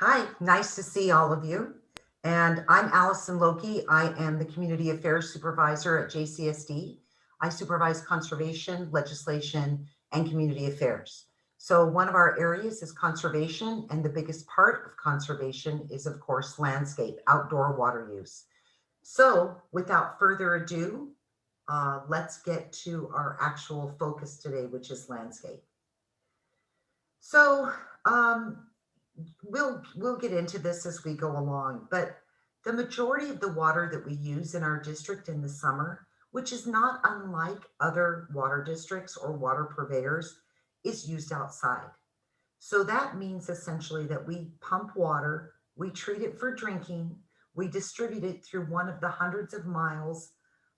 Hi, nice to see all of you. And I'm Alison Loukeh. I am the Community Affairs Supervisor at JCSD. I supervise conservation, legislation, and community affairs. So one of our areas is conservation, and the biggest part of conservation is, of course, landscape, outdoor water use. So without further ado, let's get to our actual focus today, which is landscape. So um, we'll get into this as we go along, but the majority of the water that we use in our district in the summer, which is not unlike other water districts or water purveyors, is used outside. So that means essentially that we pump water, we treat it for drinking, we distribute it through one of the hundreds of miles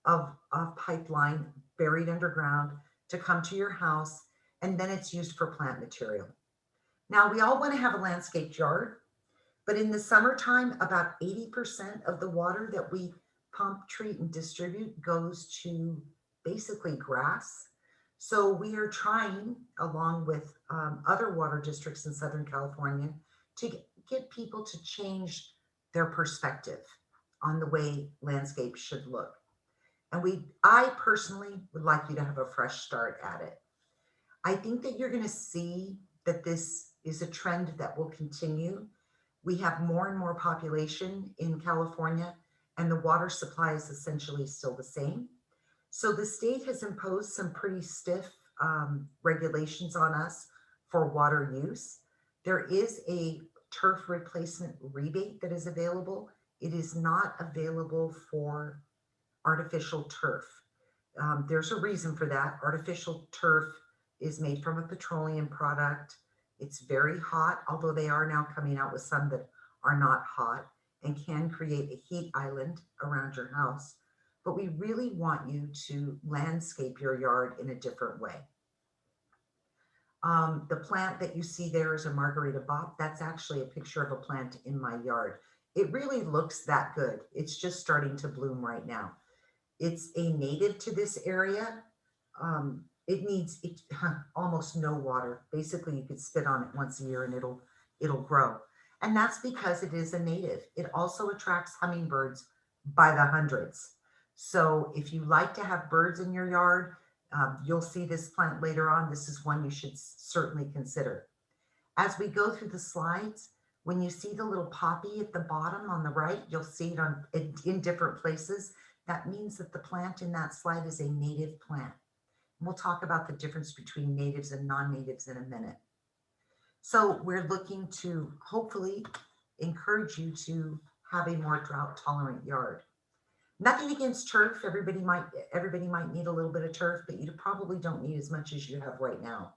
of pipeline buried underground to come to your house, and then it's used for plant material. Now, we all want to have a landscaped yard, but in the summertime, about 80% of the water that we pump, treat, and distribute goes to basically grass. So we are trying, along with other water districts in Southern California, to get people to change their perspective on the way landscape should look. And I personally would like you to have a fresh start at it. I think that you're going to see that this is a trend that will continue. We have more and more population in California, and the water supply is essentially still the same. So the state has imposed some pretty stiff regulations on us for water use. There is a turf replacement rebate that is available. It is not available for artificial turf. There's a reason for that. Artificial turf is made from a petroleum product. It's very hot, although they are now coming out with some that are not hot and can create a heat island around your house. But we really want you to landscape your yard in a different way. The plant that you see there is a margarita bop. That's actually a picture of a plant in my yard. It really looks that good. It's just starting to bloom right now. It's a native to this area. It needs almost no water. Basically, you could spit on it once a year and it'll grow. And that's because it is a native. It also attracts hummingbirds by the hundreds. So if you like to have birds in your yard, you'll see this plant later on. This is one you should certainly consider. As we go through the slides, when you see the little poppy at the bottom on the right, you'll see it in different places. That means that the plant in that slide is a native plant. We'll talk about the difference between natives and non-natives in a minute. So we're looking to hopefully encourage you to have a more drought tolerant yard. Nothing against turf. Everybody might need a little bit of turf, but you probably don't need as much as you have right now.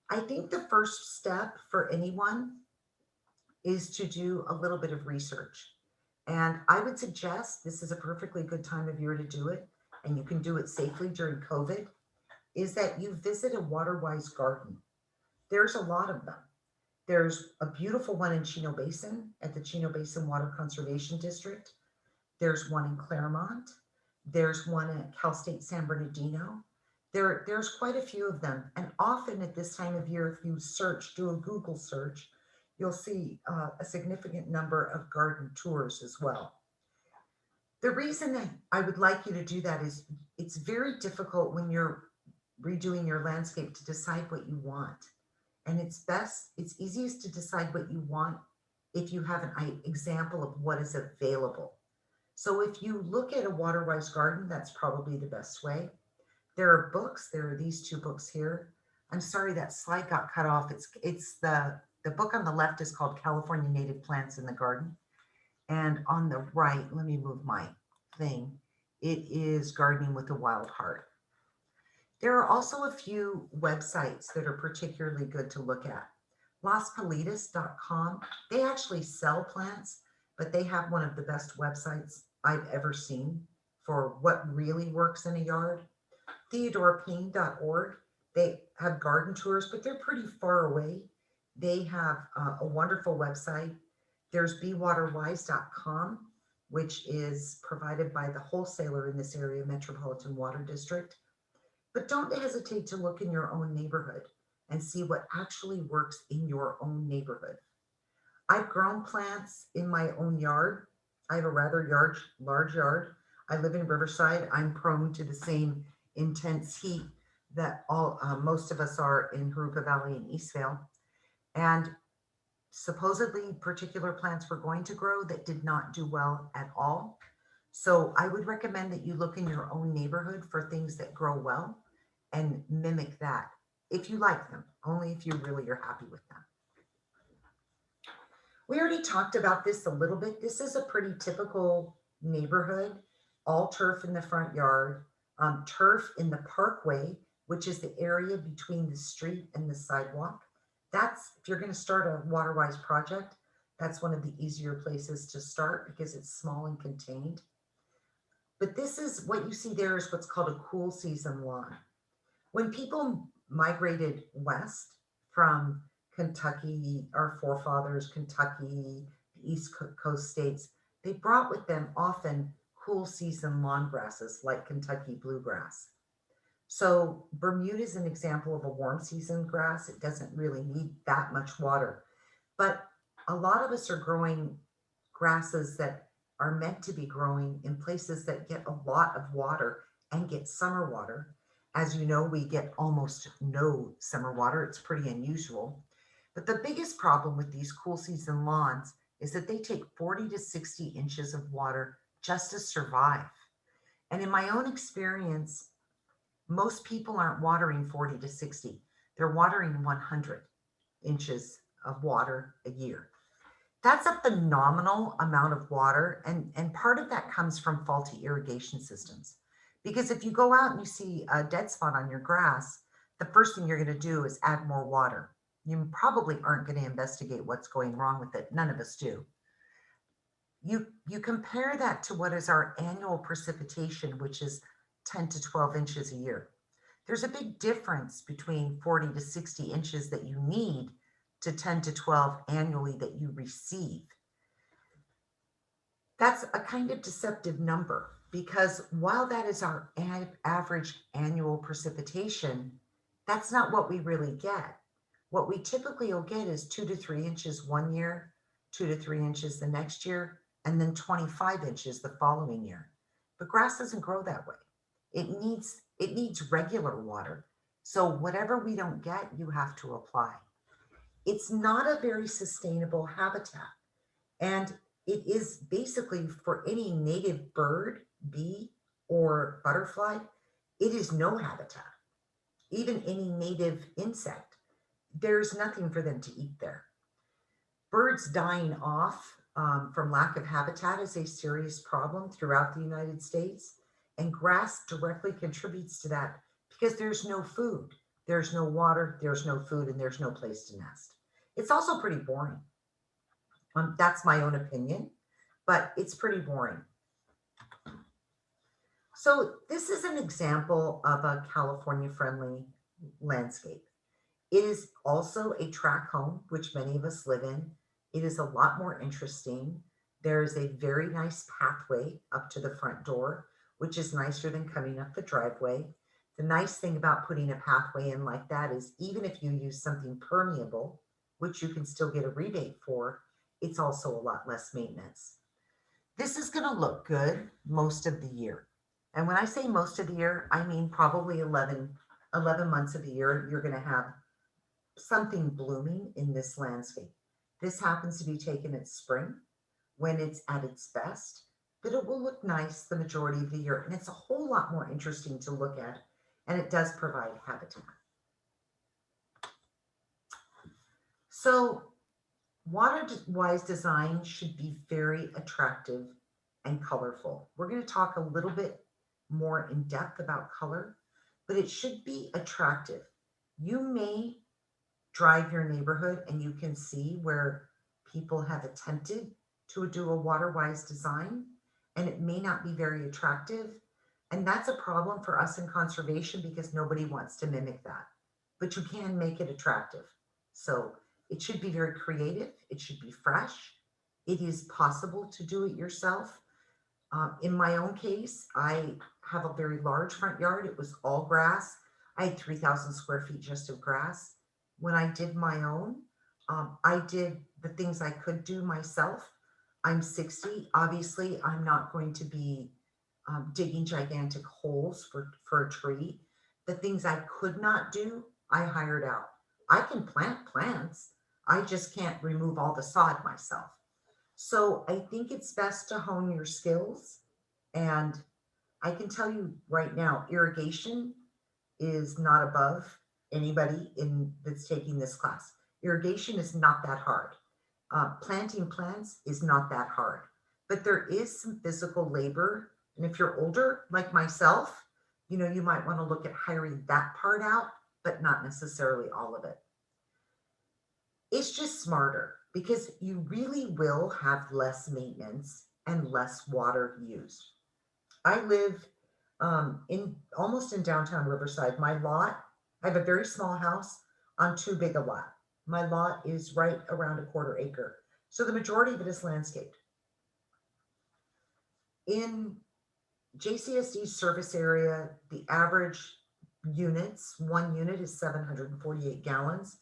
I think the first step for anyone is to do a little bit of research. And I would suggest this is a perfectly good time of year to do it, and you can do it safely during COVID, is that you visit a water-wise garden. There's a lot of them. There's a beautiful one in Chino Basin at the Chino Basin Water Conservation District. There's one in Claremont. There's one at Cal State San Bernardino. There's quite a few of them. And often at this time of year, if you do a Google search, you'll see a significant number of garden tours as well. The reason that I would like you to do that is it's very difficult when you're redoing your landscape to decide what you want. And it's easiest to decide what you want if you have an example of what is available. So if you look at a water-wise garden, that's probably the best way. There are books. There are these two books here. I'm sorry that slide got cut off. It's the book on the left is called California Native Plants in the Garden. And on the right, let me move my thing. It is Gardening with a Wild Heart. There are also a few websites that are particularly good to look at. LasPalitas.com, they actually sell plants, but they have one of the best websites I've ever seen for what really works in a yard. TheodorePayne.org, they have garden tours, but they're pretty far away. They have a wonderful website. There's BeWaterWise.com, which is provided by the wholesaler in this area, Metropolitan Water District. But don't hesitate to look in your own neighborhood and see what actually works in your own neighborhood. I've grown plants in my own yard. I have a rather large yard. I live in Riverside. I'm prone to the same intense heat that all most of us are in Haruka Valley and Eastvale. And supposedly particular plants were going to grow that did not do well at all. So I would recommend that you look in your own neighborhood for things that grow well and mimic that if you like them, only if you really are happy with them. We already talked about this a little bit. This is a pretty typical neighborhood, all turf in the front yard, turf in the parkway, which is the area between the street and the sidewalk. That's, if you're going to start a water-wise project, that's one of the easier places to start because it's small and contained. But this is what you see there is what's called a cool season lawn. When people migrated west from Kentucky, our forefathers, Kentucky, the East Coast states, they brought with them often cool season lawn grasses like Kentucky bluegrass. So Bermuda is an example of a warm season grass. It doesn't really need that much water. But a lot of us are growing grasses that are meant to be growing in places that get a lot of water and get summer water. As you know, we get almost no summer water. It's pretty unusual. But the biggest problem with these cool season lawns is that they take 40 to 60 inches of water just to survive. And in my own experience, most people aren't watering 40 to 60. They're watering 100 inches of water a year. That's a phenomenal amount of water. And part of that comes from faulty irrigation systems. Because if you go out and you see a dead spot on your grass, the first thing you're going to do is add more water. You probably aren't going to investigate what's going wrong with it. None of us do. You compare that to what is our annual precipitation, which is 10 to 12 inches a year. There's a big difference between 40 to 60 inches that you need to 10 to 12 annually that you receive. That's a kind of deceptive number because while that is our average annual precipitation, that's not what we really get. What we typically will get is 2 to 3 inches one year, 2 to 3 inches the next year, and then 25 inches the following year. But grass doesn't grow that way. It needs regular water. So whatever we don't get, you have to apply. It's not a very sustainable habitat. And it is basically for any native bird, bee, or butterfly, it is no habitat. Even any native insect, there's nothing for them to eat there. Birds dying off from lack of habitat is a serious problem throughout the United States. And grass directly contributes to that because there's no food, there's no water, there's no food, and there's no place to nest. It's also pretty boring. That's my own opinion, but it's pretty boring. So this is an example of a California-friendly landscape. It is also a tract home, which many of us live in. It is a lot more interesting. There is a very nice pathway up to the front door, which is nicer than coming up the driveway. The nice thing about putting a pathway in like that is even if you use something permeable, which you can still get a rebate for, it's also a lot less maintenance. This is going to look good most of the year. And when I say most of the year, I mean probably 11 months of the year, you're going to have something blooming in this landscape. This happens to be taken at spring when it's at its best, but it will look nice the majority of the year. And it's a whole lot more interesting to look at, and it does provide habitat. So water-wise design should be very attractive and colorful. We're going to talk a little bit more in depth about color, but it should be attractive. You may drive your neighborhood and you can see where people have attempted to do a water-wise design, and it may not be very attractive. And that's a problem for us in conservation because nobody wants to mimic that, but you can make it attractive. So it should be very creative. It should be fresh. It is possible to do it yourself. In my own case, I have a very large front yard. It was all grass. I had 3,000 square feet just of grass. When I did my own, I did the things I could do myself. I'm 60. Obviously, I'm not going to be digging gigantic holes for a tree. The things I could not do, I hired out. I can plant plants. I just can't remove all the sod myself. So I think it's best to hone your skills. And I can tell you right now, irrigation is not above anybody in that's taking this class. Irrigation is not that hard. Planting plants is not that hard, but there is some physical labor. And if you're older, like myself, you might want to look at hiring that part out, but not necessarily all of it. It's just smarter because you really will have less maintenance and less water used. I live in almost in downtown Riverside. My lot, I have a very small house on too big a lot. My lot is right around a quarter acre. So the majority of it is landscaped. In JCSD's service area, the average one unit is 748 gallons.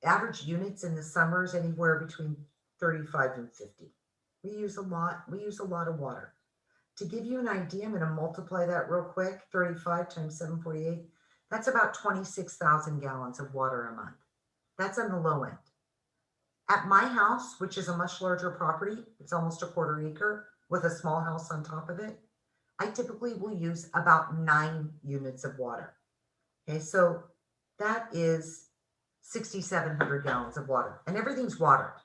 Average units in the summer is anywhere between 35 and 50. We use a lot of water. To give you an idea, I'm going to multiply that real quick. 35 times 748. That's about 26,000 gallons of water a month. That's on the low end. At my house, which is a much larger property, it's almost a quarter acre with a small house on top of it, I typically will use about 9 units of water. Okay, so that is 6,700 gallons of water, and everything's watered.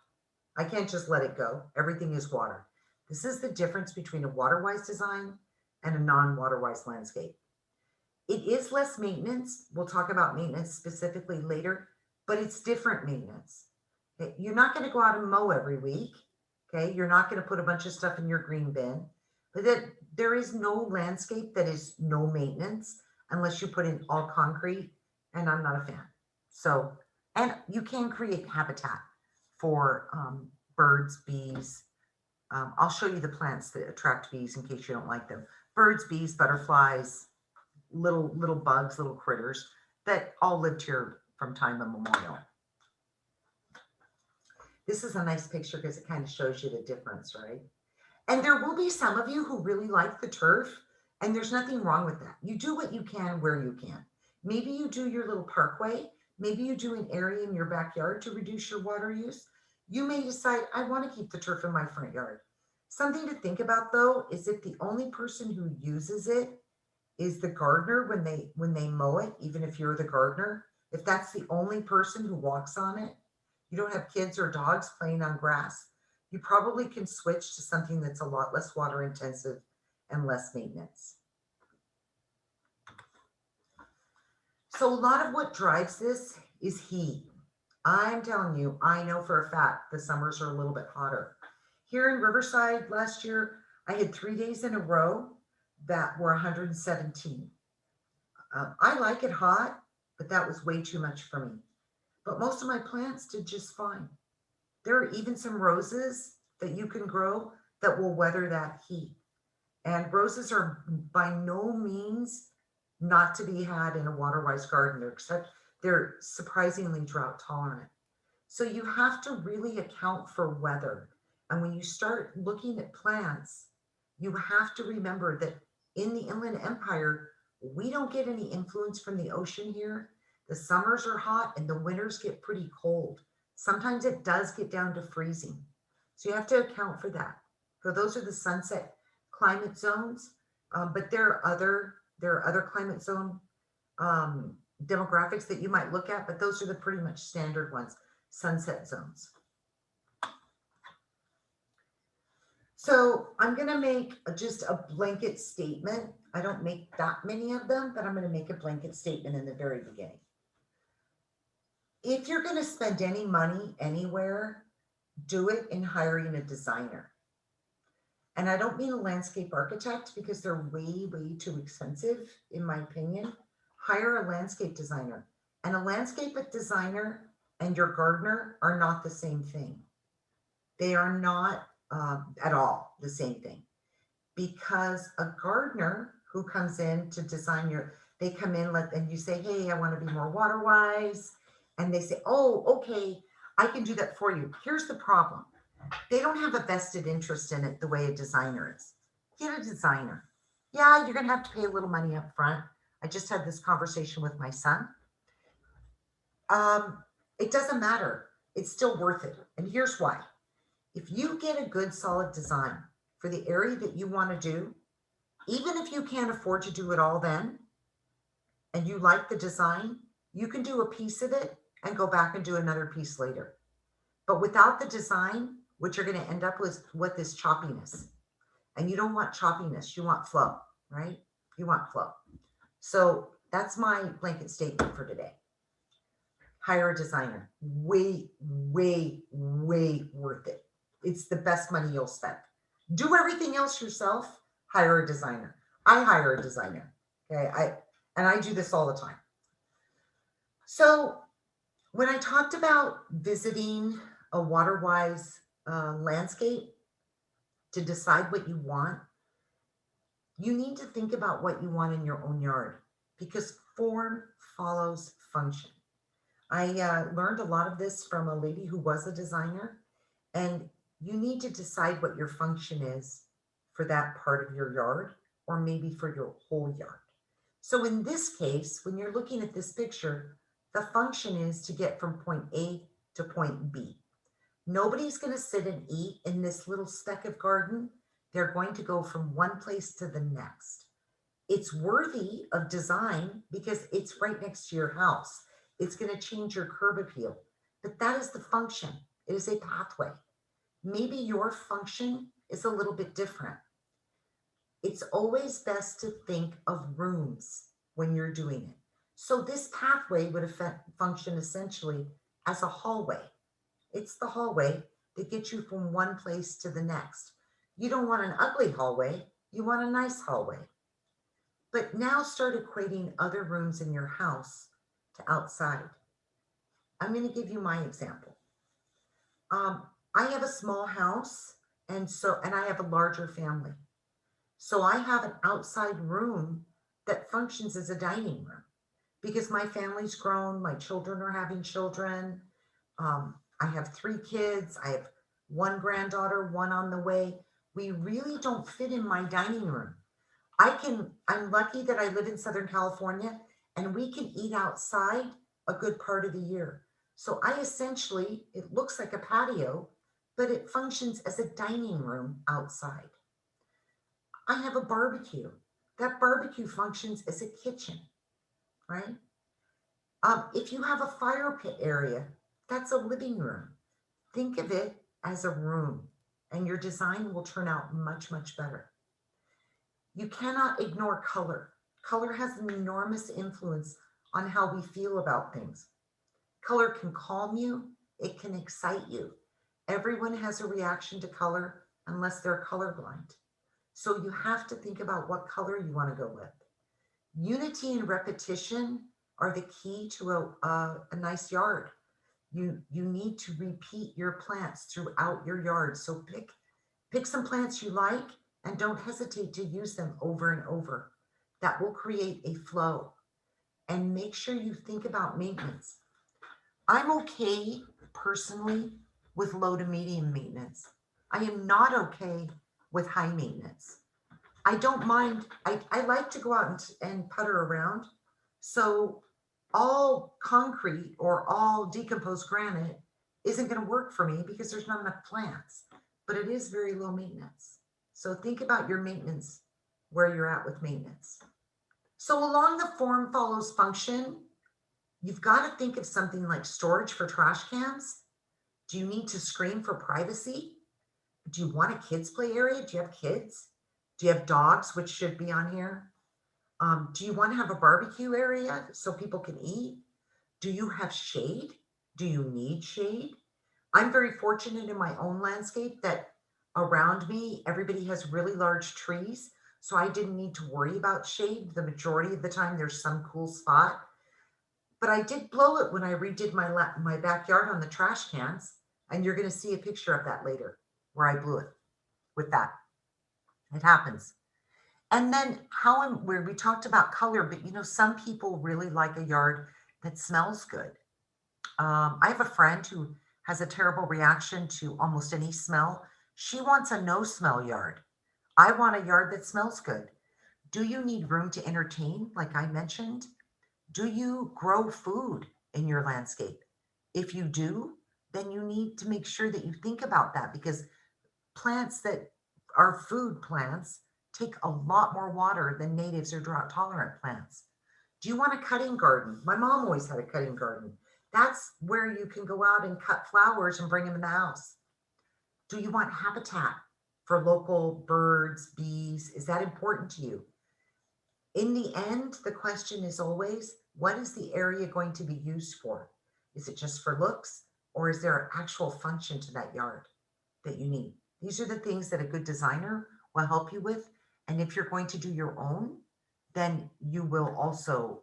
I can't just let it go. Everything is water. This is the difference between a water-wise design and a non-water-wise landscape. It is less maintenance. We'll talk about maintenance specifically later, but it's different maintenance. Okay? You're not going to go out and mow every week. Okay, you're not going to put a bunch of stuff in your green bin. But there is no landscape that is no maintenance unless you put in all concrete, and I'm not a fan. So, and you can create habitat for birds, bees. I'll show you the plants that attract bees in case you don't like them. Birds, bees, butterflies, little bugs, little critters that all lived here from time immemorial. This is a nice picture because it kind of shows you the difference, right? And there will be some of you who really like the turf, and there's nothing wrong with that. You do what you can where you can. Maybe you do your little parkway. Maybe you do an area in your backyard to reduce your water use. You may decide, I want to keep the turf in my front yard. Something to think about though is if the only person who uses it is the gardener when they mow it, even if you're the gardener, if that's the only person who walks on it, you don't have kids or dogs playing on grass, you probably can switch to something that's a lot less water intensive and less maintenance. So a lot of what drives this is heat. I'm telling you, I know for a fact the summers are a little bit hotter. Here in Riverside last year, I had 3 days in a row that were 117. I like it hot, but that was way too much for me. But most of my plants did just fine. There are even some roses that you can grow that will weather that heat. And roses are by no means not to be had in a water-wise garden, except they're surprisingly drought tolerant. So you have to really account for weather. And when you start looking at plants, you have to remember that in the Inland Empire, we don't get any influence from the ocean here. The summers are hot and the winters get pretty cold. Sometimes it does get down to freezing. So you have to account for that. So those are the sunset climate zones, but there are other climate zone demographics that you might look at, but those are the pretty much standard ones, sunset zones. So I'm going to make just a blanket statement. I don't make that many of them, but I'm going to make a blanket statement in the very beginning. If you're going to spend any money anywhere, do it in hiring a designer. And I don't mean a landscape architect because they're way, way too expensive, in my opinion. Hire a landscape designer. And a landscape designer and your gardener are not the same thing. They are not at all the same thing. Because a gardener who comes in to design they come in and you say, hey, I want to be more water wise. And they say, oh, okay, I can do that for you. Here's the problem. They don't have a vested interest in it the way a designer is. Get a designer. Yeah, you're going to have to pay a little money up front. I just had this conversation with my son. Um, it doesn't matter. It's still worth it. And here's why. If you get a good solid design for the area that you want to do, even if you can't afford to do it all then, and you like the design, you can do a piece of it and go back and do another piece later. But without the design, what you're going to end up with is choppiness. And you don't want choppiness, you want flow, right? You want flow. So that's my blanket statement for today. Hire a designer. Way, way, way worth it. It's the best money you'll spend. Do everything else yourself, hire a designer. I hire a designer. Okay. I do this all the time. So when I talked about visiting a water-wise landscape to decide what you want, you need to think about what you want in your own yard because form follows function. I learned a lot of this from a lady who was a designer, and you need to decide what your function is for that part of your yard or maybe for your whole yard. So in this case, when you're looking at this picture, the function is to get from point A to point B. Nobody's going to sit and eat in this little speck of garden. They're going to go from one place to the next. It's worthy of design because it's right next to your house. It's going to change your curb appeal, but that is the function. It is a pathway. Maybe your function is a little bit different. It's always best to think of rooms when you're doing it. So this pathway would function essentially as a hallway. It's the hallway that gets you from one place to the next. You don't want an ugly hallway. You want a nice hallway. But now start equating other rooms in your house to outside. I'm going to give you my example. I have a small house, and I have a larger family. So I have an outside room that functions as a dining room because my family's grown, my children are having children. I have 3 kids. I have 1 granddaughter, 1 on the way. We really don't fit in my dining room. I'm lucky that I live in Southern California and we can eat outside a good part of the year. So it looks like a patio, but it functions as a dining room outside. I have a barbecue. That barbecue functions as a kitchen, right? If you have a fire pit area, that's a living room. Think of it as a room, and your design will turn out much, much better. You cannot ignore color. Color has an enormous influence on how we feel about things. Color can calm you, it can excite you. Everyone has a reaction to color unless they're colorblind. So you have to think about what color you want to go with. Unity and repetition are the key to a nice yard. You need to repeat your plants throughout your yard. So pick some plants you like and don't hesitate to use them over and over. That will create a flow. And make sure you think about maintenance. I'm okay personally with low to medium maintenance. I am not okay with high maintenance. I don't mind. I like to go out and putter around. So all concrete or all decomposed granite isn't going to work for me because there's not enough plants, but it is very low maintenance. So think about your maintenance, where you're at with maintenance. So along the form follows function, you've got to think of something like storage for trash cans. Do you need to screen for privacy? Do you want a kids play area? Do you have kids? Do you have dogs, which should be on here? Do you want to have a barbecue area so people can eat? Do you have shade? Do you need shade? I'm very fortunate in my own landscape that around me, everybody has really large trees. So I didn't need to worry about shade. The majority of the time, there's some cool spot. But I did blow it when I redid my backyard on the trash cans. And you're going to see a picture of that later where I blew it with that. It happens. And then where we talked about color, but some people really like a yard that smells good. I have a friend who has a terrible reaction to almost any smell. She wants a no smell yard. I want a yard that smells good. Do you need room to entertain, like I mentioned? Do you grow food in your landscape? If you do, then you need to make sure that you think about that because plants that are food plants take a lot more water than natives or drought tolerant plants. Do you want a cutting garden? My mom always had a cutting garden. That's where you can go out and cut flowers and bring them in the house. Do you want habitat for local birds, bees? Is that important to you? In the end, the question is always, what is the area going to be used for? Is it just for looks or is there actual function to that yard that you need? These are the things that a good designer will help you with. And if you're going to do your own, then you will also,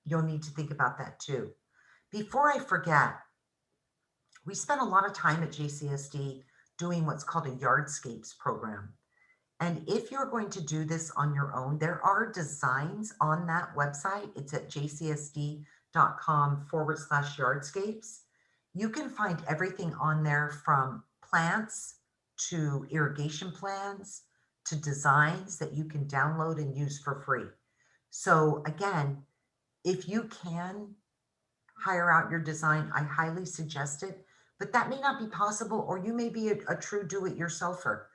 you'll need to think about that too. Before I forget, we spent a lot of time at JCSD doing what's called a yardscapes program. And if you're going to do this on your own, there are designs on that website. It's at jcsd.com/yardscapes. You can find everything on there from plants to irrigation plans to designs that you can download and use for free. So again, if you can hire out your design, I highly suggest it, but that may not be possible, or you may be a true do-it-yourselfer.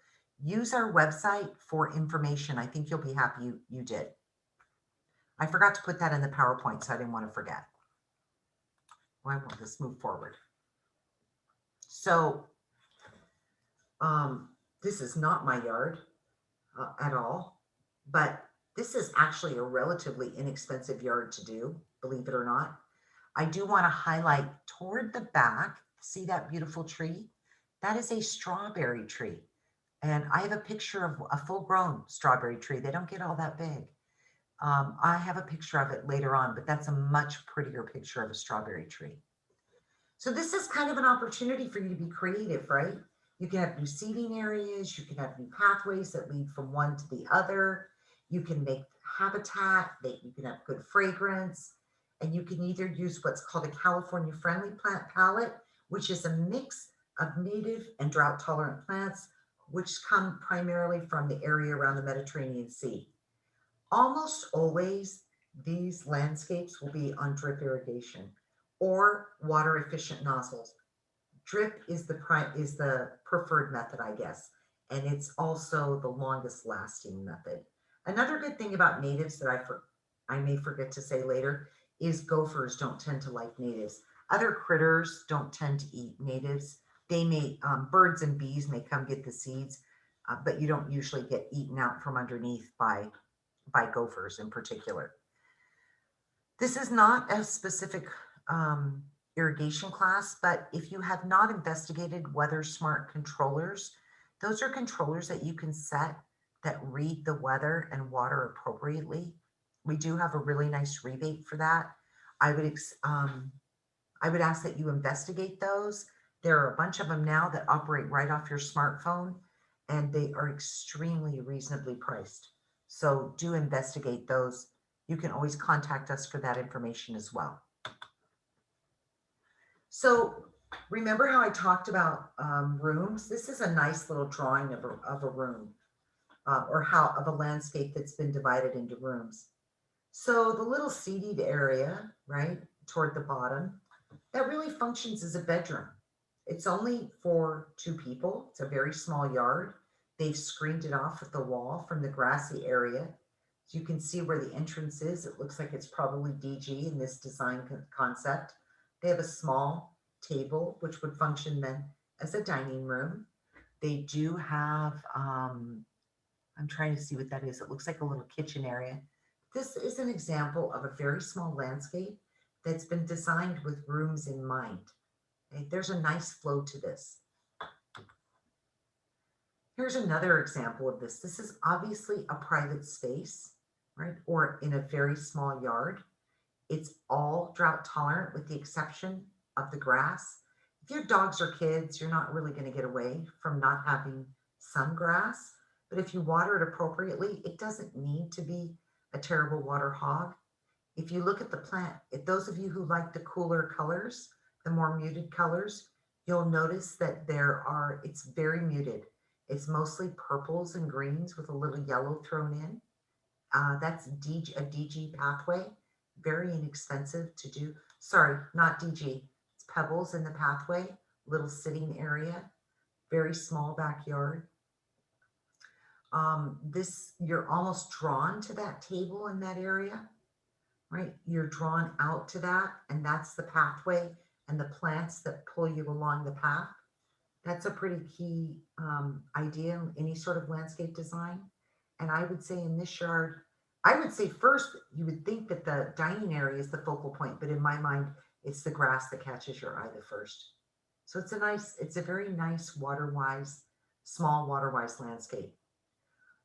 Use our website for information. I think you'll be happy you did. I forgot to put that in the PowerPoint, so I didn't want to forget. Why won't this move forward? So this is not my yard at all, but this is actually a relatively inexpensive yard to do, believe it or not. I do want to highlight toward the back, see that beautiful tree? That is a strawberry tree. And I have a picture of a full-grown strawberry tree. They don't get all that big. I have a picture of it later on, but that's a much prettier picture of a strawberry tree. So this is kind of an opportunity for you to be creative, right? You can have new seating areas. You can have new pathways that lead from one to the other. You can make habitat. You can have good fragrance. And you can either use what's called a California friendly plant palette, which is a mix of native and drought tolerant plants, which come primarily from the area around the Mediterranean Sea. Almost always, these landscapes will be on drip irrigation or water efficient nozzles. Drip is the preferred method, I guess, and it's also the longest lasting method. Another good thing about natives that I may forget to say later is gophers don't tend to like natives. Other critters don't tend to eat natives. They may, birds and bees may come get the seeds, but you don't usually get eaten out from underneath by gophers in particular. This is not a specific irrigation class, but if you have not investigated weather smart controllers, those are controllers that you can set that read the weather and water appropriately. We do have a really nice rebate for that. I would ask that you investigate those. There are a bunch of them now that operate right off your smartphone, and they are extremely reasonably priced. So do investigate those. You can always contact us for that information as well. So remember how I talked about rooms? This is a nice little drawing of a room of a landscape that's been divided into rooms. So the little seated area, right, toward the bottom, that really functions as a bedroom. It's only for 2 people. It's a very small yard. They've screened it off with the wall from the grassy area. So you can see where the entrance is. It looks like it's probably DG in this design concept. They have a small table, which would function then as a dining room. They do have, I'm trying to see what that is. It looks like a little kitchen area. This is an example of a very small landscape that's been designed with rooms in mind. Okay? There's a nice flow to this. Here's another example of this. This is obviously a private space, right? Or in a very small yard. It's all drought tolerant with the exception of the grass. If you have dogs or kids, you're not really going to get away from not having some grass. But if you water it appropriately, it doesn't need to be a terrible water hog. If you look at the plant, if those of you who like the cooler colors, the more muted colors, you'll notice that it's very muted. It's mostly purples and greens with a little yellow thrown in. That's a DG pathway, very inexpensive to do. Sorry, not DG. It's pebbles in the pathway, little sitting area, very small backyard. You're almost drawn to that table in that area, right? You're drawn out to that, and that's the pathway and the plants that pull you along the path. That's a pretty key idea in any sort of landscape design. And I would say in this yard, I would say first, you would think that the dining area is the focal point, but in my mind, it's the grass that catches your eye the first. So it's a very nice water-wise, small water-wise landscape.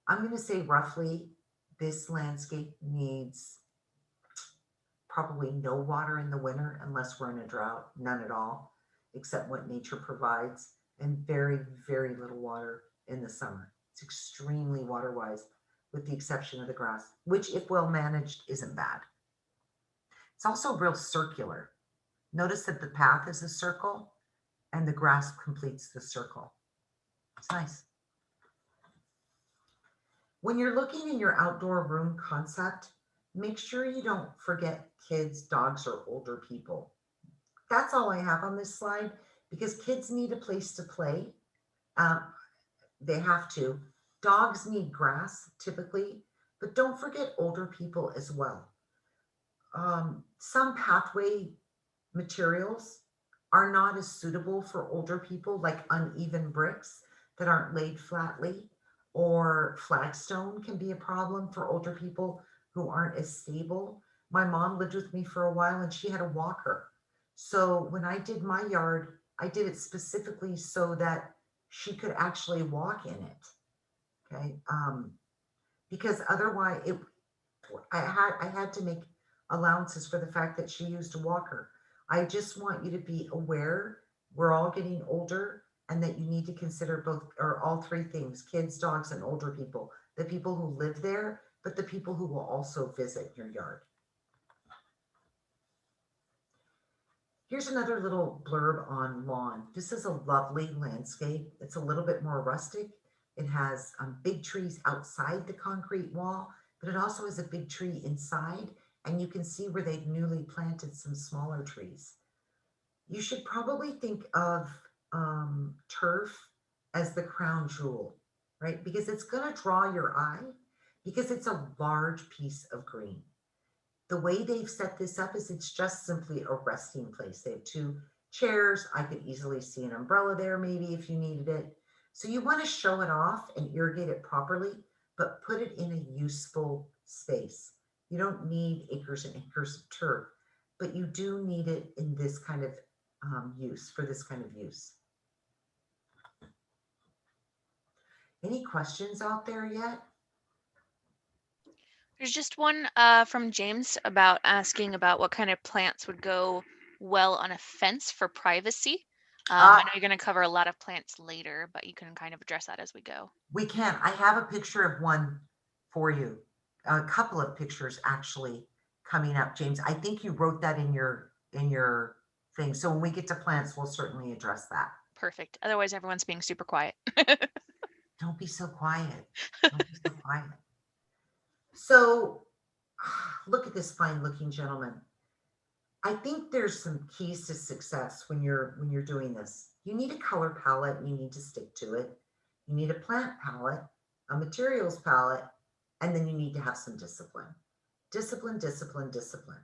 I'm going to say roughly this landscape needs probably no water in the winter unless we're in a drought, none at all, except what nature provides, and very, very little water in the summer. It's extremely water wise, with the exception of the grass, which, if well managed, isn't bad. It's also real circular. Notice that the path is a circle and the grass completes the circle. It's nice. When you're looking in your outdoor room concept, make sure you don't forget kids, dogs, or older people. That's all I have on this slide because kids need a place to play. They have to. Dogs need grass typically, but don't forget older people as well. Some pathway materials are not as suitable for older people, like uneven bricks that aren't laid flatly, or flagstone can be a problem for older people who aren't as stable. My mom lived with me for a while and she had a walker. So when I did my yard, I did it specifically so that she could actually walk in it. Okay. Because otherwise I had to make allowances for the fact that she used a walker. I just want you to be aware we're all getting older and that you need to consider both or all three things: kids, dogs, and older people, the people who live there, but the people who will also visit your yard. Here's another little blurb on lawn. This is a lovely landscape. It's a little bit more rustic. It has big trees outside the concrete wall, but it also has a big tree inside, and you can see where they've newly planted some smaller trees. You should probably think of turf as the crown jewel, right? Because it's going to draw your eye because it's a large piece of green. The way they've set this up is it's just simply a resting place. They have two chairs. I could easily see an umbrella there maybe if you needed it. So you want to show it off and irrigate it properly, but put it in a useful space. You don't need acres and acres of turf, but you do need it in this kind of use, for this kind of use. Any questions out there yet? There's just one from James about asking about what kind of plants would go well on a fence for privacy. I know you're going to cover a lot of plants later, but you can kind of address that as we go. We can. I have a picture of one for you. A couple of pictures actually coming up, James. I think you wrote that in your thing. So when we get to plants, we'll certainly address that. Perfect. Otherwise, everyone's being super quiet. Don't be so quiet. Don't be so quiet. So look at this fine looking gentleman. I think there's some keys to success when you're doing this. You need a color palette and you need to stick to it. You need a plant palette, a materials palette, and then you need to have some discipline. Discipline, discipline, discipline.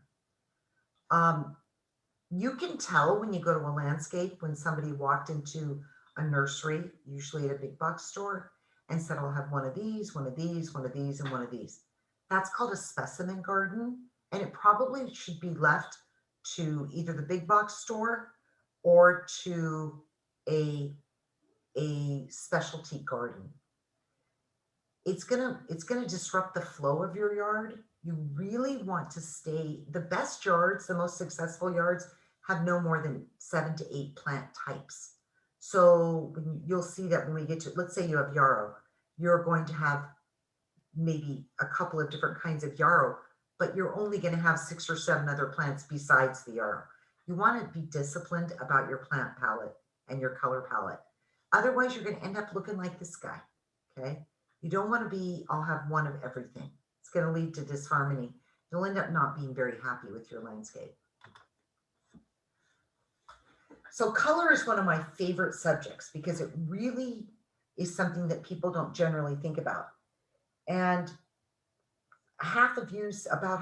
You can tell when you go to a landscape when somebody walked into a nursery, usually at a big box store, and said, I'll have one of these, one of these, one of these, and one of these. That's called a specimen garden, and it probably should be left to either the big box store or to a specialty garden. It's gonna disrupt the flow of your yard. You really want to stay, the best yards, the most successful yards have no more than 7 to 8 plant types. So you'll see that when we get to, let's say you have yarrow, you're going to have maybe a couple of different kinds of yarrow, but you're only going to have 6 or 7 other plants besides the yarrow. You want to be disciplined about your plant palette and your color palette. Otherwise, you're going to end up looking like this guy. Okay. You don't want to be, I'll have one of everything. It's going to lead to disharmony. You'll end up not being very happy with your landscape. So color is one of my favorite subjects because it really is something that people don't generally think about. And about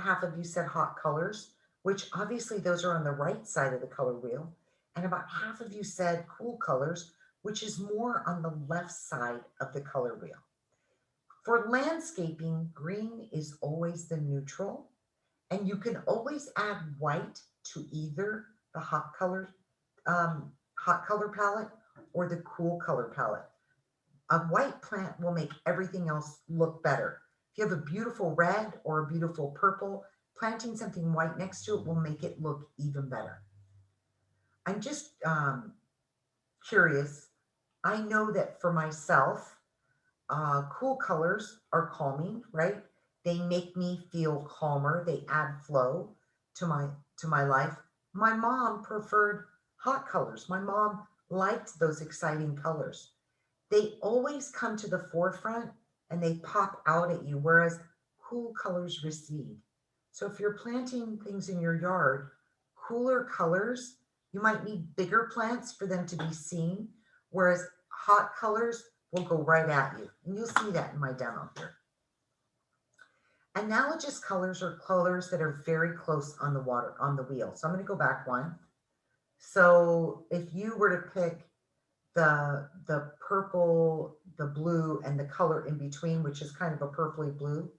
half of you said hot colors, which obviously those are on the right side of the color wheel. And about half of you said cool colors, which is more on the left side of the color wheel. For landscaping, green is always the neutral, and you can always add white to either the hot color palette or the cool color palette. A white plant will make everything else look better. If you have a beautiful red or a beautiful purple, planting something white next to it will make it look even better. I'm just curious. I know that for myself, cool colors are calming, right? They make me feel calmer. They add flow to my life. My mom preferred hot colors. My mom liked those exciting colors. They always come to the forefront and they pop out at you, whereas cool colors recede. So if you're planting things in your yard, cooler colors, you might need bigger plants for them to be seen, whereas hot colors will go right at you. And you'll see that in my demo here. Analogous colors are colors that are very close on the wheel. So I'm going to go back one. So if you were to pick the purple, the blue, and the color in between, which is kind of a purpley blue,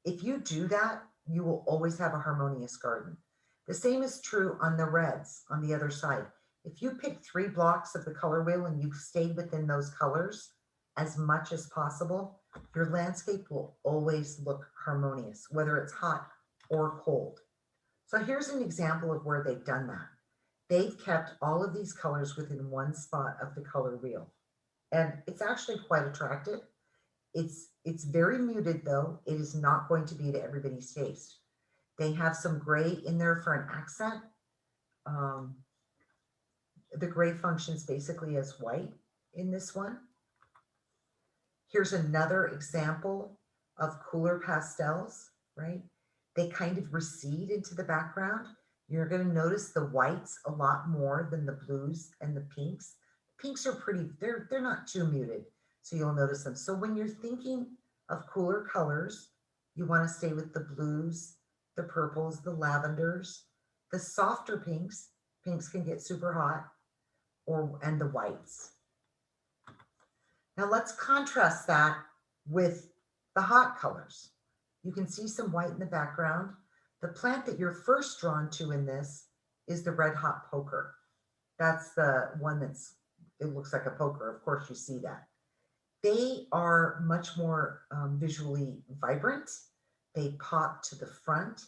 if you do that, you will always have a harmonious garden. The same is true on the reds on the other side. If you pick 3 blocks of the color wheel and you stay within those colors as much as possible, your landscape will always look harmonious, whether it's hot or cold. So here's an example of where they've done that. They've kept all of these colors within one spot of the color wheel. And it's actually quite attractive. It's very muted though. It is not going to be to everybody's taste. They have some gray in there for an accent. The gray functions basically as white in this one. Here's another example of cooler pastels, right? They kind of recede into the background. You're going to notice the whites a lot more than the blues and the pinks. Pinks are pretty, they're not too muted, so you'll notice them. So when you're thinking of cooler colors, you want to stay with the blues, the purples, the lavenders, the softer pinks. Pinks can get super hot, and the whites. Now let's contrast that with the hot colors. You can see some white in the background. The plant that you're first drawn to in this is the red hot poker. That's the one it looks like a poker. Of course, you see that. They are much more visually vibrant. They pop to the front.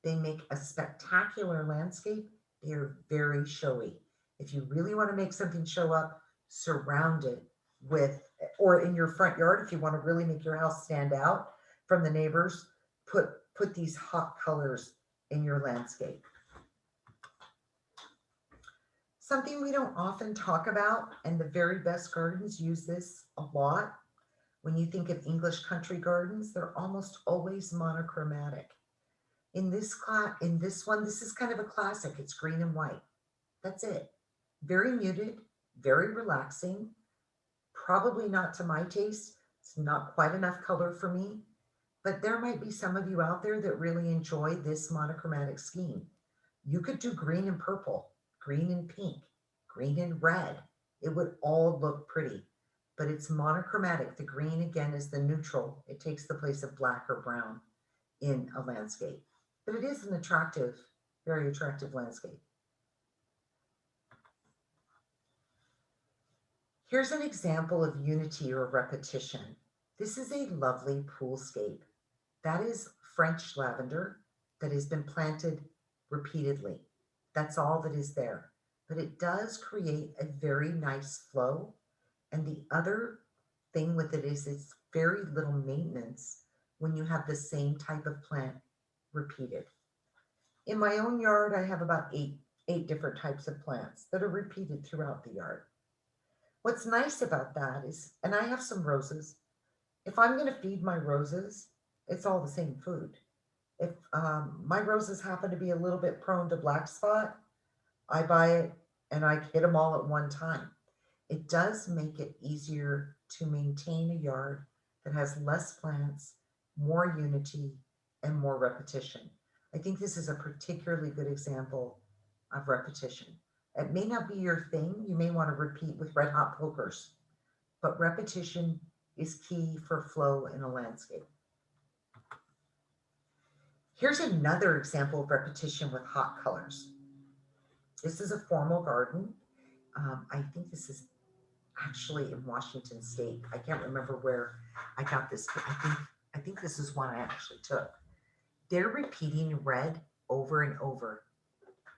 They make a spectacular landscape. They are very showy. If you really want to make something show up, surround it with, or in your front yard, if you want to really make your house stand out from the neighbors, put these hot colors in your landscape. Something we don't often talk about, and the very best gardens use this a lot. When you think of English country gardens, they're almost always monochromatic. In this one, this is kind of a classic. It's green and white. That's it. Very muted, very relaxing. Probably not to my taste. It's not quite enough color for me. But there might be some of you out there that really enjoy this monochromatic scheme. You could do green and purple, green and pink, green and red. It would all look pretty, but it's monochromatic. The green, again, is the neutral. It takes the place of black or brown in a landscape. But it is an attractive, very attractive landscape. Here's an example of unity or repetition. This is a lovely poolscape. That is French lavender that has been planted repeatedly. That's all that is there. But it does create a very nice flow. And the other thing with it is it's very little maintenance when you have the same type of plant repeated. In my own yard, I have about 8 8 different types of plants that are repeated throughout the yard. What's nice about that is, and I have some roses, if I'm going to feed my roses, it's all the same food. If my roses happen to be a little bit prone to black spot, I buy it and I hit them all at one time. It does make it easier to maintain a yard that has less plants, more unity, and more repetition. I think this is a particularly good example of repetition. It may not be your thing. You may want to repeat with red hot pokers, but repetition is key for flow in a landscape. Here's another example of repetition with hot colors. This is a formal garden. I think this is actually in Washington State. I can't remember where I got this, but I think this is one I actually took. They're repeating red over and over.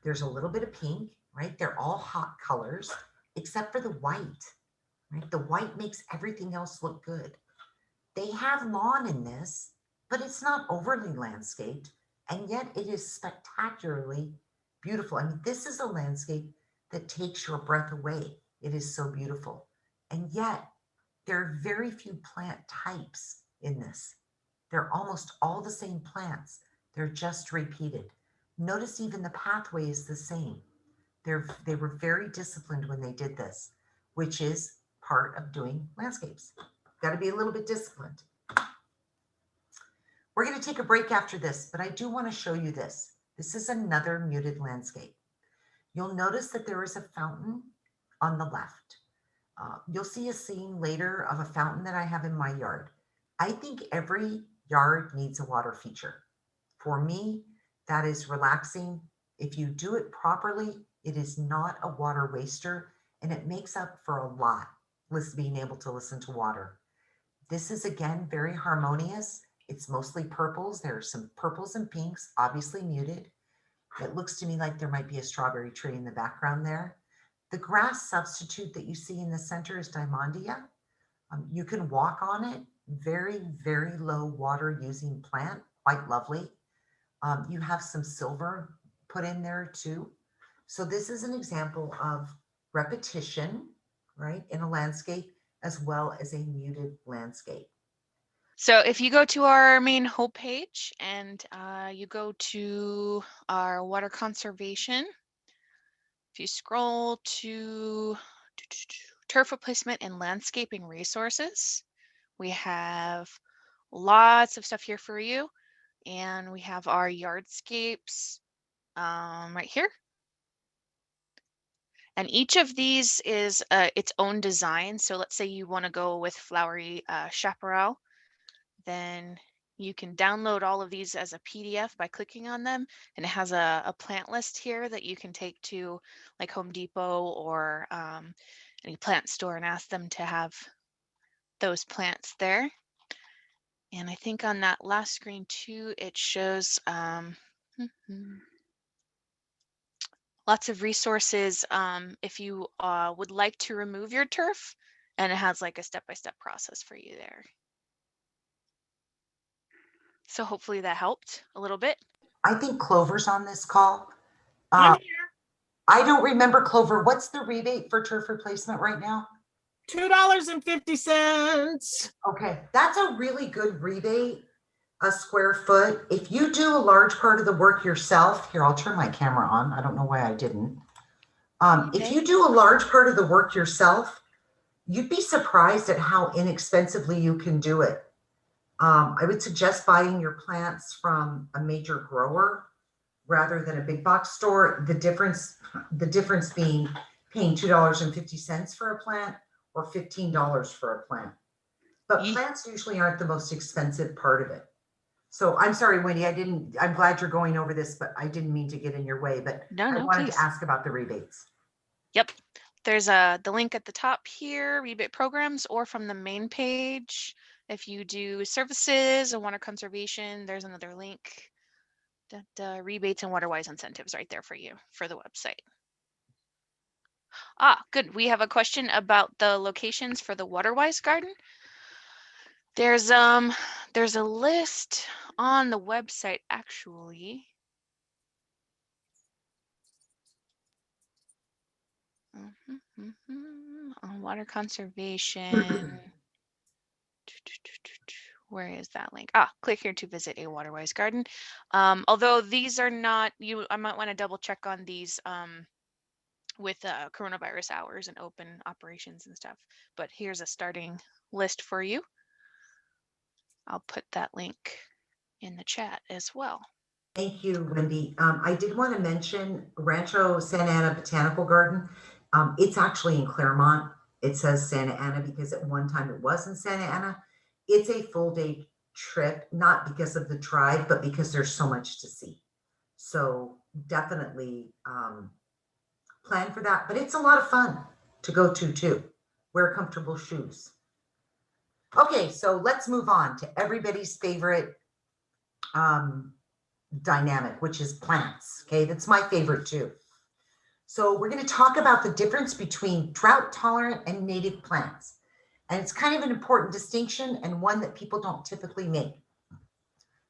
There's a little bit of pink, right? They're all hot colors, except for the white, right? The white makes everything else look good. They have lawn in this, but it's not overly landscaped, and yet it is spectacularly beautiful. I mean, this is a landscape that takes your breath away. It is so beautiful. And yet, there are very few plant types in this. They're almost all the same plants. They're just repeated. Notice even the pathway is the same. They were very disciplined when they did this, which is part of doing landscapes. Got to be a little bit disciplined. We're going to take a break after this, but I do want to show you this. This is another muted landscape. You'll notice that there is a fountain on the left. You'll see a scene later of a fountain that I have in my yard. I think every yard needs a water feature. For me, that is relaxing. If you do it properly, it is not a water waster, and it makes up for a lot, being able to listen to water. This is, again, very harmonious. It's mostly purples. There are some purples and pinks, obviously muted. It looks to me like there might be a strawberry tree in the background there. The grass substitute that you see in the center is Diamondia. You can walk on it. Very, very low water using plant, quite lovely. You have some silver put in there too. So this is an example of repetition, right, in a landscape, as well as a muted landscape. So if you go to our main homepage and you go to our water conservation, if you scroll to turf replacement and landscaping resources, we have lots of stuff here for you. And we have our yardscapes right here. And each of these is its own design. So let's say you want to go with flowery chaparral, then you can download all of these as a PDF by clicking on them. And it has a plant list here that you can take to like Home Depot or any plant store and ask them to have those plants there. And I think on that last screen too, it shows lots of resources if you would like to remove your turf, and it has like a step-by-step process for you there. So hopefully that helped a little bit. I think Clover's on this call. I'm here. I don't remember, Clover. What's the rebate for turf replacement right now? $2.50. Okay, that's a really good rebate, a square foot. If you do a large part of the work yourself, here, I'll turn my camera on. I don't know why I didn't. If you do a large part of the work yourself, you'd be surprised at how inexpensively you can do it. I would suggest buying your plants from a major grower rather than a big box store. The difference being paying $2.50 for a plant or $15 for a plant. But plants usually aren't the most expensive part of it. So I'm sorry, Wendy, I'm glad you're going over this, but I didn't mean to get in your way, but I wanted to ask about the rebates. Yep. There's the link at the top here, rebate programs, or from the main page. If you do services and water conservation, there's another link. That rebates and water-wise incentives right there for you for the website. Good. We have a question about the locations for the water-wise garden. There's a list on the website actually. On water conservation. Where is that link? Click here to visit a water-wise garden. Although these are not, I might want to double check on these with coronavirus hours and open operations and stuff. But here's a starting list for you. I'll put that link in the chat as well. Thank you, Wendy. I did want to mention Rancho Santa Ana Botanical Garden. It's actually in Claremont. It says Santa Ana because at one time it was in Santa Ana. It's a full day trip, not because of the tribe, but because there's so much to see. So definitely plan for that. But it's a lot of fun to go to too. Wear comfortable shoes. Okay, so let's move on to everybody's favorite dynamic, which is plants. Okay, that's my favorite too. So we're going to talk about the difference between drought tolerant and native plants. And it's kind of an important distinction and one that people don't typically make.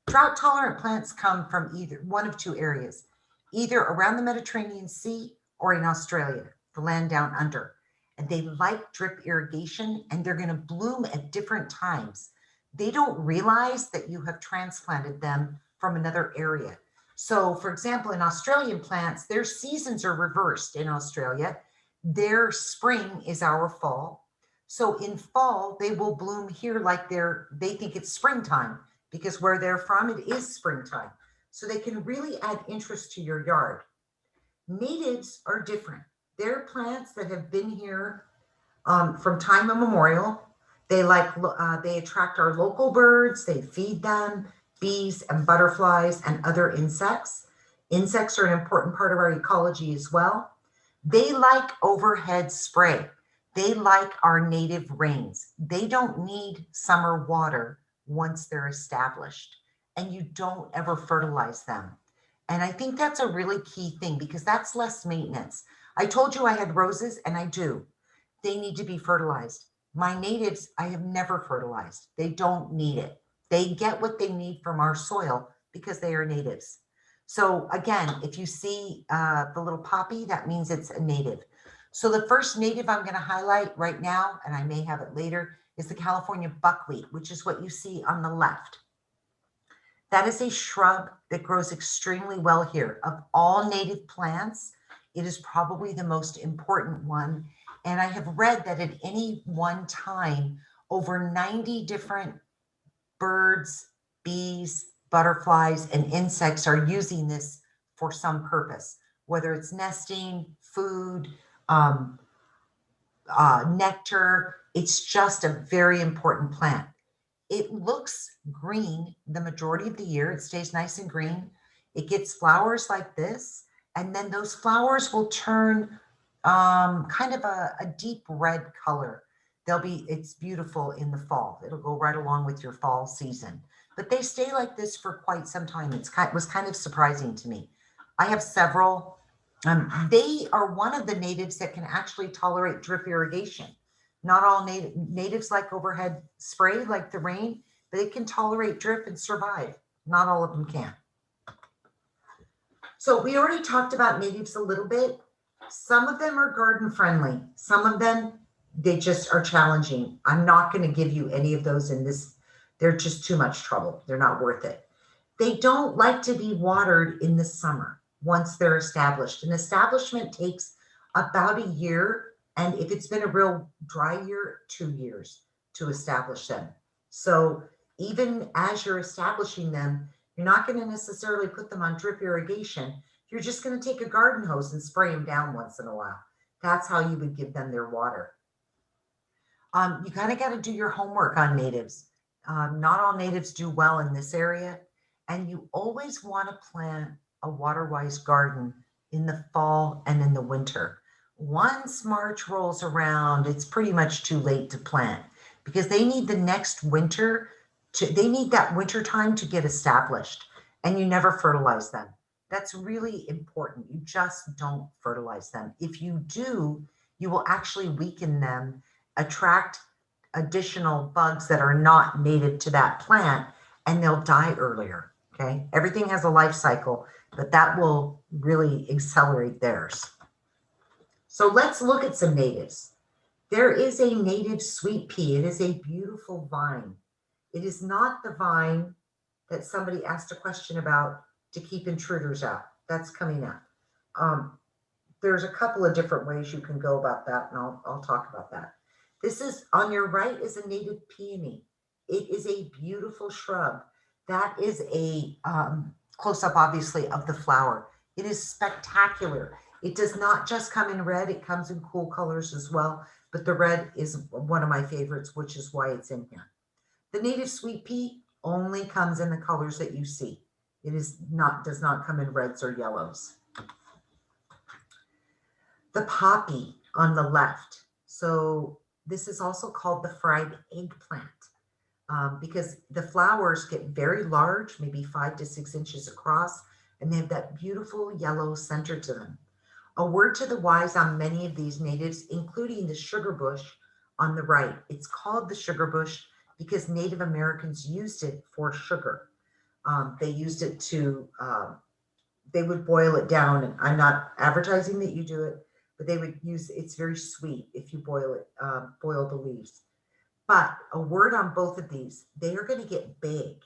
Drought tolerant plants come from either one of two areas, either around the Mediterranean Sea or in Australia, the land down under. And they like drip irrigation and they're going to bloom at different times. They don't realize that you have transplanted them from another area. So for example, in Australian plants, their seasons are reversed in Australia. Their spring is our fall. So in fall, they will bloom here like they think it's springtime because where they're from, it is springtime. So they can really add interest to your yard. Natives are different. They're plants that have been here from time immemorial. They attract our local birds. They feed them, bees and butterflies and other insects. Insects are an important part of our ecology as well. They like overhead spray. They like our native rains. They don't need summer water once they're established, and you don't ever fertilize them. And I think that's a really key thing because that's less maintenance. I told you I had roses, and I do. They need to be fertilized. My natives, I have never fertilized. They don't need it. They get what they need from our soil because they are natives. So again, if you see the little poppy, that means it's a native. So the first native I'm going to highlight right now, and I may have it later, is the California buckwheat, which is what you see on the left. That is a shrub that grows extremely well here. Of all native plants, it is probably the most important one. And I have read that at any one time, over 90 different birds, bees, butterflies, and insects are using this for some purpose, whether it's nesting, food, nectar. It's just a very important plant. It looks green the majority of the year. It stays nice and green. It gets flowers like this, and then those flowers will turn kind of a deep red color. It's beautiful in the fall. It'll go right along with your fall season. But they stay like this for quite some time. It was kind of surprising to me. I have several. They are one of the natives that can actually tolerate drip irrigation. Not all natives like overhead spray, like the rain, but it can tolerate drip and survive. Not all of them can. So we already talked about natives a little bit. Some of them are garden friendly. Some of them, they just are challenging. I'm not going to give you any of those in this. They're just too much trouble. They're not worth it. They don't like to be watered in the summer once they're established. An establishment takes about a year. And if it's been a real dry year, 2 years to establish them. So even as you're establishing them, you're not going to necessarily put them on drip irrigation. You're just going to take a garden hose and spray them down once in a while. That's how you would give them their water. You kind of got to do your homework on natives. Not all natives do well in this area. And you always want to plant a water-wise garden in the fall and in the winter. Once March rolls around, it's pretty much too late to plant because they need the next winter they need that winter time to get established, and you never fertilize them. That's really important. You just don't fertilize them. If you do, you will actually weaken them, attract additional bugs that are not native to that plant, and they'll die earlier. Okay. Everything has a life cycle, but that will really accelerate theirs. So let's look at some natives. There is a native sweet pea. It is a beautiful vine. It is not the vine that somebody asked a question about to keep intruders out. That's coming up. There's a couple of different ways you can go about that, and I'll talk about that. This is on your right is a native peony. It is a beautiful shrub. That is a close up, obviously, of the flower. It is spectacular. It does not just come in red, it comes in cool colors as well, but the red is one of my favorites, which is why it's in here. The native sweet pea only comes in the colors that you see. It does not come in reds or yellows. The poppy on the left. So this is also called the fried eggplant because the flowers get very large, maybe 5 to 6 inches across, and they have that beautiful yellow center to them. A word to the wise on many of these natives, including the sugar bush on the right. It's called the sugar bush because Native Americans used it for sugar. They used it to, they would boil it down, and I'm not advertising that you do it, but they would use, it's very sweet if you boil it, boil the leaves. But a word on both of these, they are going to get big.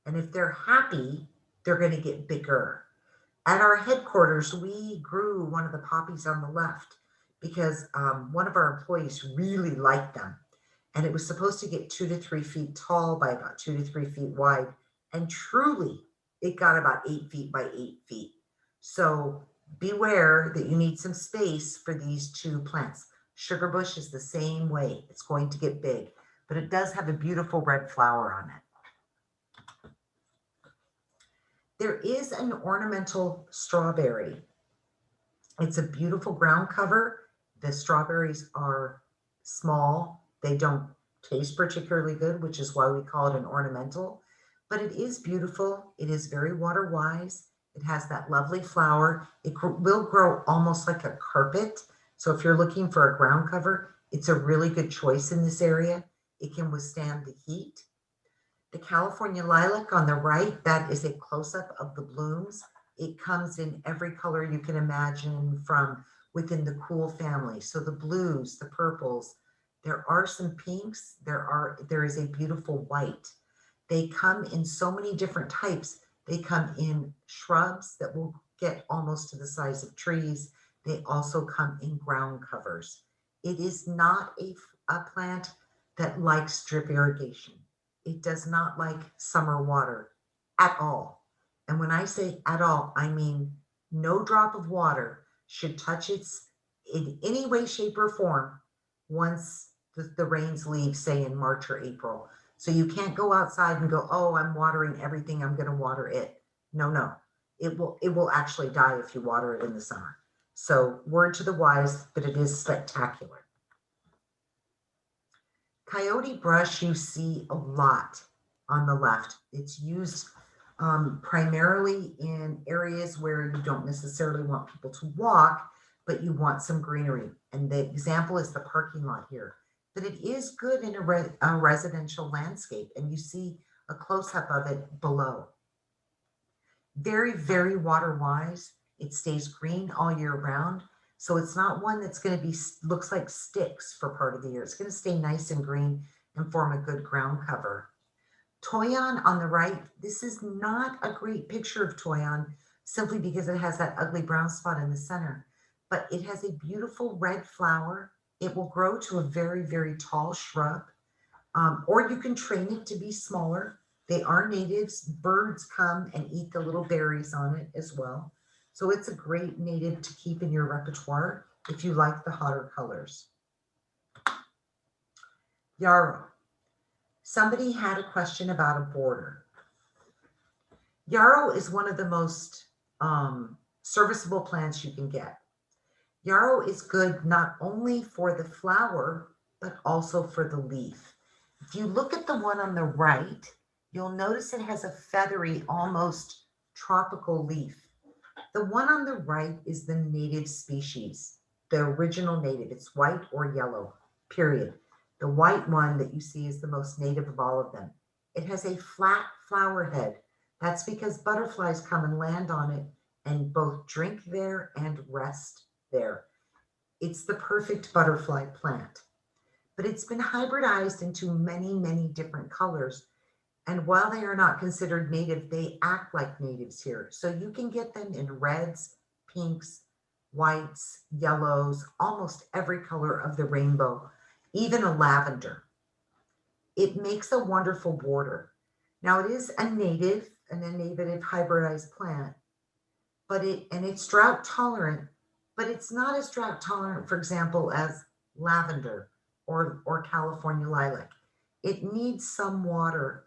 And if they're happy, they're going to get bigger. At our headquarters, we grew one of the poppies on the left because one of our employees really liked them. And it was supposed to get 2 to 3 feet tall by about 2 to 3 feet wide. And truly, it got about 8 feet by 8 feet. So beware that you need some space for these two plants. Sugar bush is the same way. It's going to get big, but it does have a beautiful red flower on it. There is an ornamental strawberry. It's a beautiful ground cover. The strawberries are small. They don't taste particularly good, which is why we call it an ornamental, but it is beautiful. It is very water wise. It has that lovely flower. It will grow almost like a carpet. So if you're looking for a ground cover, it's a really good choice in this area. It can withstand the heat. The California lilac on the right, that is a close-up of the blooms. It comes in every color you can imagine from within the cool family. So the blues, the purples, there are some pinks, there is a beautiful white. They come in so many different types. They come in shrubs that will get almost to the size of trees. They also come in ground covers. It is not a plant that likes drip irrigation. It does not like summer water at all. And when I say at all, I mean no drop of water should touch its in any way, shape, or form once the rains leave, say in March or April. So you can't go outside and go, oh, I'm watering everything, I'm going to water it. No. It will actually die if you water it in the summer. So word to the wise, but it is spectacular. Coyote brush you see a lot on the left. It's used primarily in areas where you don't necessarily want people to walk, but you want some greenery. And the example is the parking lot here. But it is good in a residential landscape, and you see a close-up of it below. Very, very water wise. It stays green all year round. So it's not one that's going to be, looks like sticks for part of the year. It's going to stay nice and green and form a good ground cover. Toyon on the right, this is not a great picture of Toyon simply because it has that ugly brown spot in the center, but it has a beautiful red flower. It will grow to a very, very tall shrub, or you can train it to be smaller. They are natives. Birds come and eat the little berries on it as well. So it's a great native to keep in your repertoire if you like the hotter colors. Yarrow. Somebody had a question about a border. Yarrow is one of the most serviceable plants you can get. Yarrow is good not only for the flower, but also for the leaf. If you look at the one on the right, you'll notice it has a feathery, almost tropical leaf. The one on the right is the native species, the original native. It's white or yellow, period. The white one that you see is the most native of all of them. It has a flat flower head. That's because butterflies come and land on it and both drink there and rest there. It's the perfect butterfly plant, but it's been hybridized into many, many different colors. And while they are not considered native, they act like natives here. So you can get them in reds, pinks, whites, yellows, almost every color of the rainbow, even a lavender. It makes a wonderful border. Now it is a native, an innovative hybridized plant, but it's drought tolerant, but it's not as drought tolerant, for example, as lavender or California lilac. It needs some water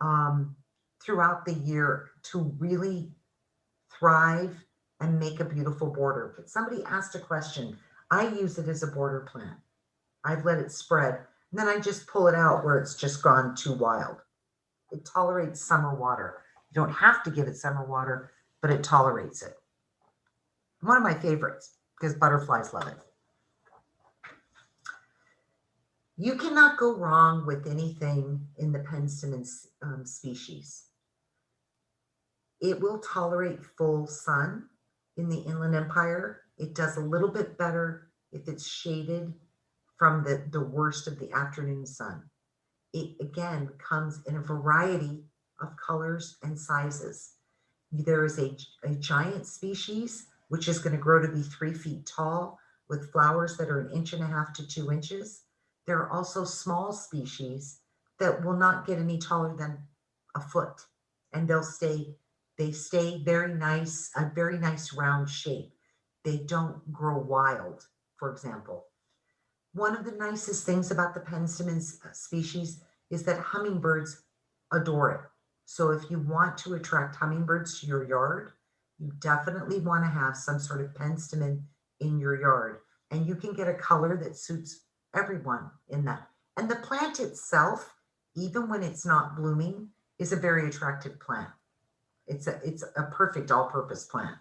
um, throughout the year to really thrive and make a beautiful border. But somebody asked a question. I use it as a border plant. I've let it spread, and then I just pull it out where it's just gone too wild. It tolerates summer water. You don't have to give it summer water, but it tolerates it. One of my favorites because butterflies love it. You cannot go wrong with anything in the penstemon species. It will tolerate full sun in the Inland Empire. It does a little bit better if it's shaded from the worst of the afternoon sun. It again comes in a variety of colors and sizes. There is a giant species, which is going to grow to be 3 feet tall with flowers that are 1.5 to 2 inches. There are also small species that will not get any taller than a foot, and they stay very nice, a very nice round shape. They don't grow wild, for example. One of the nicest things about the penstemon species is that hummingbirds adore it. So if you want to attract hummingbirds to your yard, you definitely want to have some sort of penstemon in your yard. And you can get a color that suits everyone in that. And the plant itself, even when it's not blooming, is a very attractive plant. It's a perfect all-purpose plant.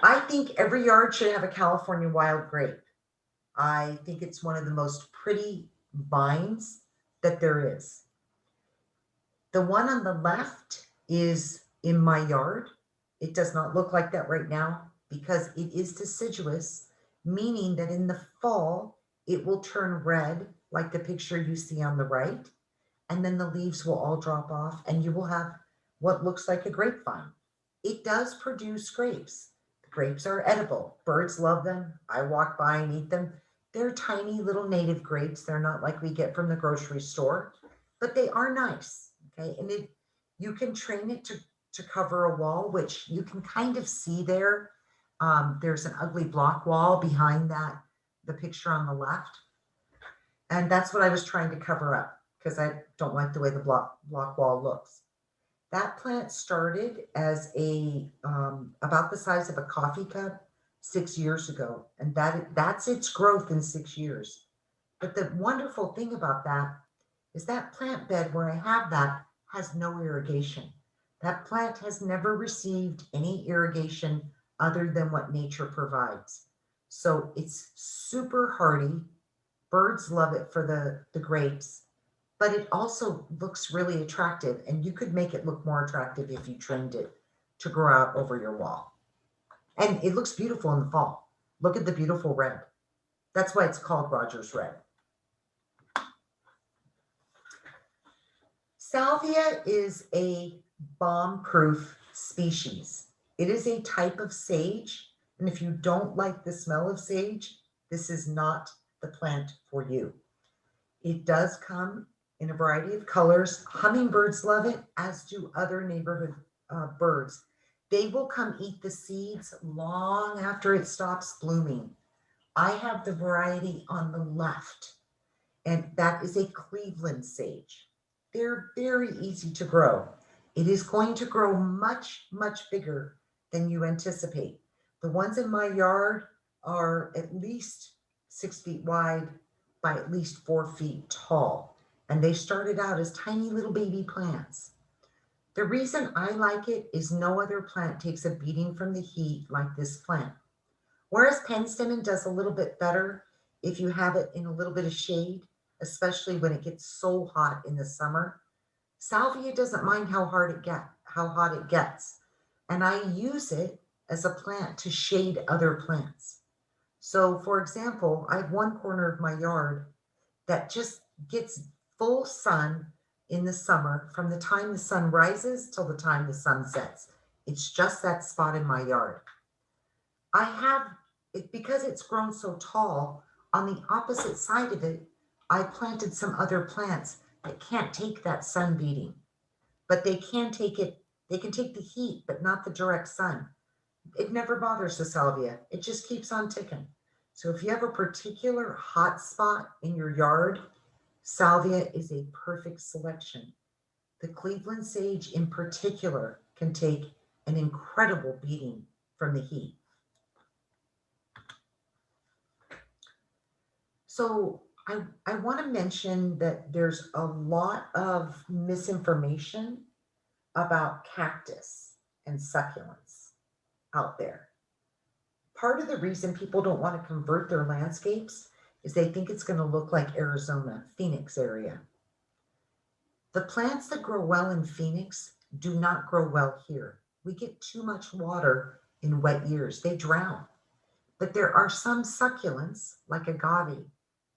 I think every yard should have a California wild grape. I think it's one of the most pretty vines that there is. The one on the left is in my yard. It does not look like that right now because it is deciduous, meaning that in the fall, it will turn red like the picture you see on the right. And then the leaves will all drop off and you will have what looks like a grapevine. It does produce grapes. The grapes are edible. Birds love them. I walk by and eat them. They're tiny little native grapes. They're not like we get from the grocery store, but they are nice. Okay. And you can train it to cover a wall, which you can kind of see there. There's an ugly block wall behind the picture on the left. And that's what I was trying to cover up because I don't like the way the block wall looks. That plant started as about the size of a coffee cup 6 years ago, and that's its growth in 6 years. But the wonderful thing about that is that plant bed where I have that has no irrigation. That plant has never received any irrigation other than what nature provides. So it's super hardy. Birds love it for the grapes, but it also looks really attractive, and you could make it look more attractive if you trained it to grow out over your wall. And it looks beautiful in the fall. Look at the beautiful red. That's why it's called Rogers Red. Salvia is a bomb-proof species. It is a type of sage, and if you don't like the smell of sage, this is not the plant for you. It does come in a variety of colors. Hummingbirds love it, as do other neighborhood birds. They will come eat the seeds long after it stops blooming. I have the variety on the left, and that is a Cleveland sage. They're very easy to grow. It is going to grow much, much bigger than you anticipate. The ones in my yard are at least 6 feet wide by at least 4 feet tall. And they started out as tiny little baby plants. The reason I like it is no other plant takes a beating from the heat like this plant. Whereas penstemon does a little bit better if you have it in a little bit of shade, especially when it gets so hot in the summer. Salvia doesn't mind how hot it gets. And I use it as a plant to shade other plants. So for example, I have one corner of my yard that just gets full sun in the summer from the time the sun rises till the time the sun sets. It's just that spot in my yard. I have it because it's grown so tall. On the opposite side of it, I planted some other plants that can't take that sun beating, but they can take it, they can take the heat, but not the direct sun. It never bothers the salvia. It just keeps on ticking. So if you have a particular hot spot in your yard, salvia is a perfect selection. The Cleveland sage in particular can take an incredible beating from the heat. So I want to mention that there's a lot of misinformation about cactus and succulents out there. Part of the reason people don't want to convert their landscapes is they think it's going to look like Arizona, Phoenix area. The plants that grow well in Phoenix do not grow well here. We get too much water in wet years, they drown. But there are some succulents, like agave,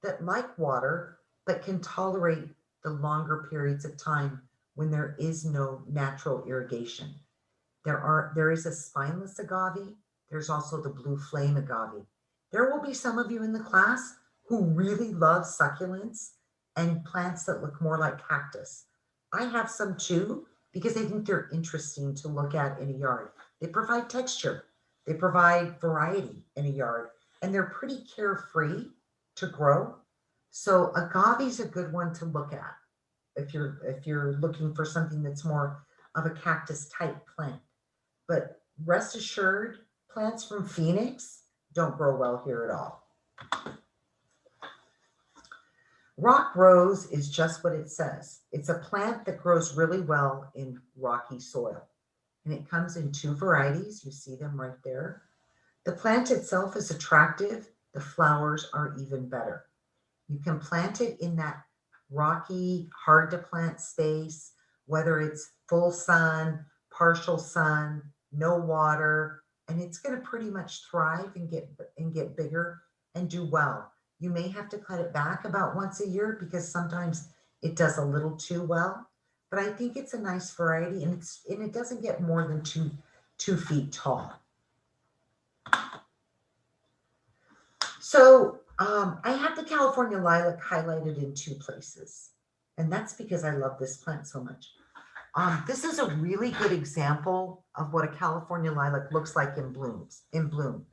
that like water but can tolerate the longer periods of time when there is no natural irrigation. There is a spineless agave. There's also the blue flame agave. There will be some of you in the class who really love succulents and plants that look more like cactus. I have some too because I think they're interesting to look at in a yard. They provide texture, they provide variety in a yard, and they're pretty carefree to grow. So agave is a good one to look at if you're looking for something that's more of a cactus type plant. But rest assured, plants from Phoenix don't grow well here at all. Rock rose is just what it says. It's a plant that grows really well in rocky soil. And it comes in two varieties. You see them right there. The plant itself is attractive. The flowers are even better. You can plant it in that rocky, hard to plant space, whether it's full sun, partial sun, no water, and it's going to pretty much thrive and get bigger and do well. You may have to cut it back about once a year because sometimes it does a little too well, but I think it's a nice variety, and it doesn't get more than 2 feet tall. So I have the California lilac highlighted in 2 places, and that's because I love this plant so much. This is a really good example of what a California lilac looks like in bloom.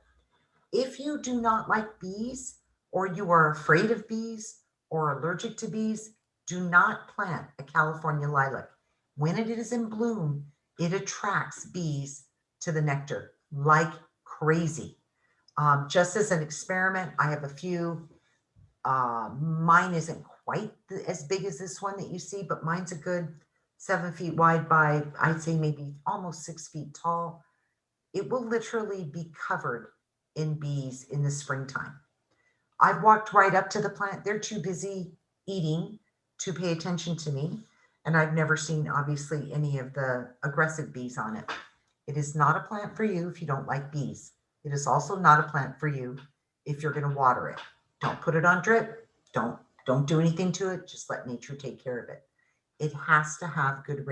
If you do not like bees, or you are afraid of bees or allergic to bees, do not plant a California lilac. When it is in bloom, it attracts bees to the nectar like crazy. Just as an experiment, I have a few. Mine isn't quite as big as this one that you see, but mine's a good 7 feet wide by, I'd say maybe almost 6 feet tall. It will literally be covered in bees in the springtime. I've walked right up to the plant. They're too busy eating to pay attention to me. And I've never seen, obviously, any of the aggressive bees on it. It is not a plant for you if you don't like bees. It is also not a plant for you if you're going to water it. Don't put it on drip. Don't do anything to it. Just let nature take care of it. It has to have good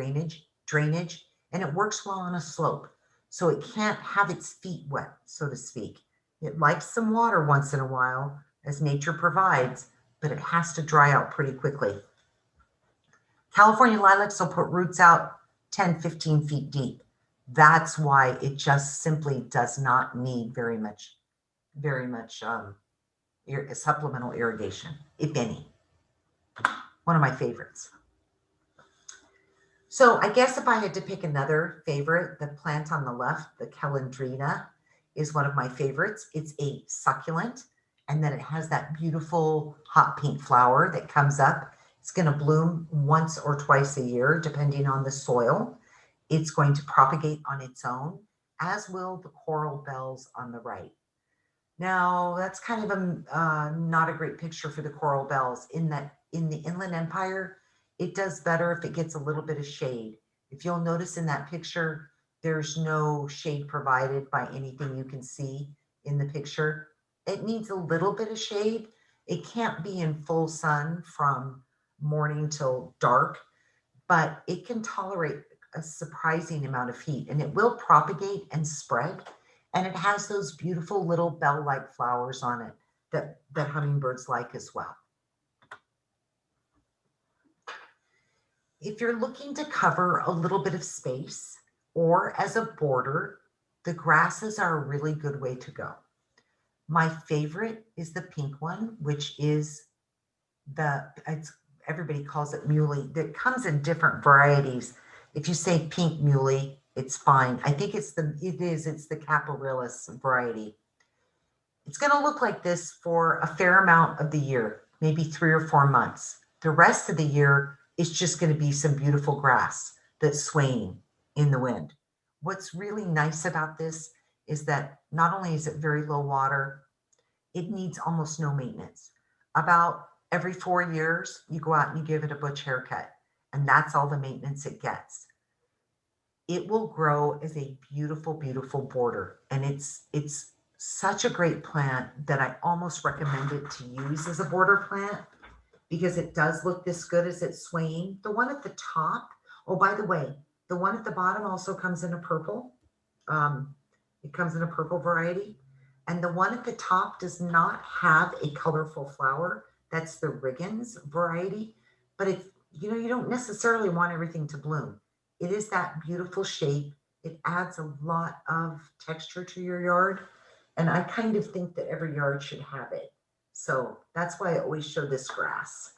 drainage, and it works well on a slope. So it can't have its feet wet, so to speak. It likes some water once in a while, as nature provides, but it has to dry out pretty quickly. California lilacs will put roots out 10, 15 feet deep. That's why it just simply does not need very much supplemental irrigation, if any. One of my favorites. So I guess if I had to pick another favorite, the plant on the left, the Calandrina, is one of my favorites. It's a succulent, and then it has that beautiful hot pink flower that comes up. It's going to bloom once or twice a year, depending on the soil. It's going to propagate on its own, as will the coral bells on the right. Now, that's kind of not a great picture for the coral bells, in that in the Inland Empire, it does better if it gets a little bit of shade. If you'll notice in that picture, There's no shade provided by anything you can see in the picture. It needs a little bit of shade. It can't be in full sun from morning till dark, but it can tolerate a surprising amount of heat, and it will propagate and spread. And it has those beautiful little bell-like flowers on it that hummingbirds like as well. If you're looking to cover a little bit of space or as a border, the grasses are a really good way to go. My favorite is the pink one, which is everybody calls it muley. It comes in different varieties. If you say pink muley, it's fine. I think it's the Caprillis variety. It's going to look like this for a fair amount of the year, maybe 3 or 4 months. The rest of the year is just going to be some beautiful grass that's swaying in the wind. What's really nice about this is that not only is it very low water, it needs almost no maintenance. About every 4 years, you go out and you give it a butch haircut, and that's all the maintenance it gets. It will grow as a beautiful, beautiful border, and it's such a great plant that I almost recommend it to use as a border plant because it does look this good as it's swaying. The one at the top, oh, by the way, the one at the bottom also comes in a purple. It comes in a purple variety. And the one at the top does not have a colorful flower. That's the Riggins variety. But if you don't necessarily want everything to bloom. It is that beautiful shape. It adds a lot of texture to your yard. And I kind of think that every yard should have it. So that's why I always show this grass.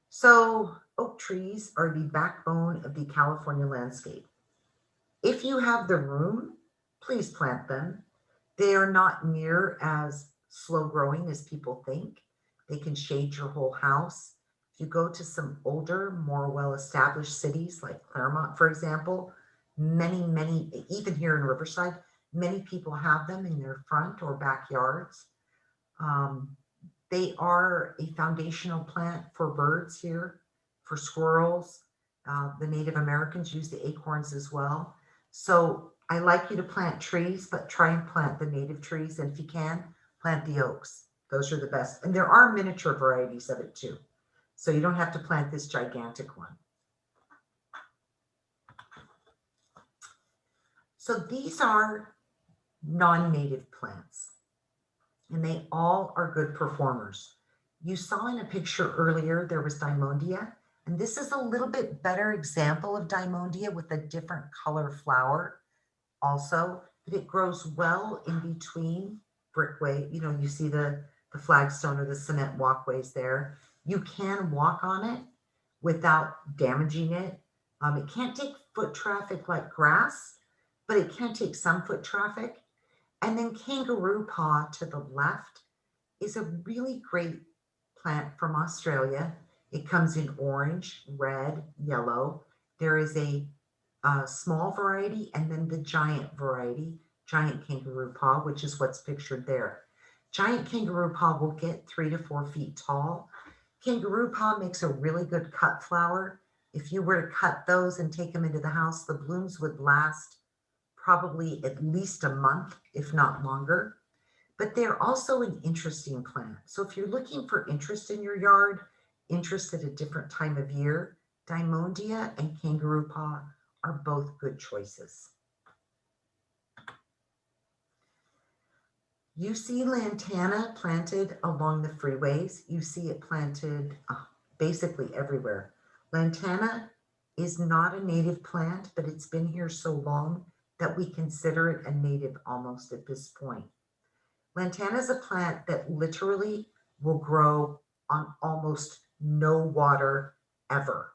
So oak trees are the backbone of the California landscape. If you have the room, please plant them. They are not near as slow growing as people think. They can shade your whole house. If you go to some older, more well-established cities like Claremont, for example, many, even here in Riverside, many people have them in their front or backyards. They are a foundational plant for birds here, for squirrels. The Native Americans use the acorns as well. So I like you to plant trees, but try and plant the native trees. And if you can, plant the oaks. Those are the best. And there are miniature varieties of it too. So you don't have to plant this gigantic one. So these are non-native plants, and they all are good performers. You saw in a picture earlier, there was Diamondia, and this is a little bit better example of Diamondia with a different color flower also, but it grows well in between brickway. You see the flagstone or the cement walkways there. You can walk on it without damaging it. It can't take foot traffic like grass, but it can take some foot traffic. And then kangaroo paw to the left is a really great plant from Australia. It comes in orange, red, yellow. There is a small variety and then the giant variety, giant kangaroo paw, which is what's pictured there. Giant kangaroo paw will get 3 to 4 feet tall. Kangaroo paw makes a really good cut flower. If you were to cut those and take them into the house, the blooms would last probably at least a month, if not longer. But they're also an interesting plant. So if you're looking for interest in your yard, interest at a different time of year, Diamondia and kangaroo paw are both good choices. You see lantana planted along the freeways. You see it planted basically everywhere. Lantana is not a native plant, but it's been here so long that we consider it a native almost at this point. Lantana is a plant that literally will grow on almost no water ever.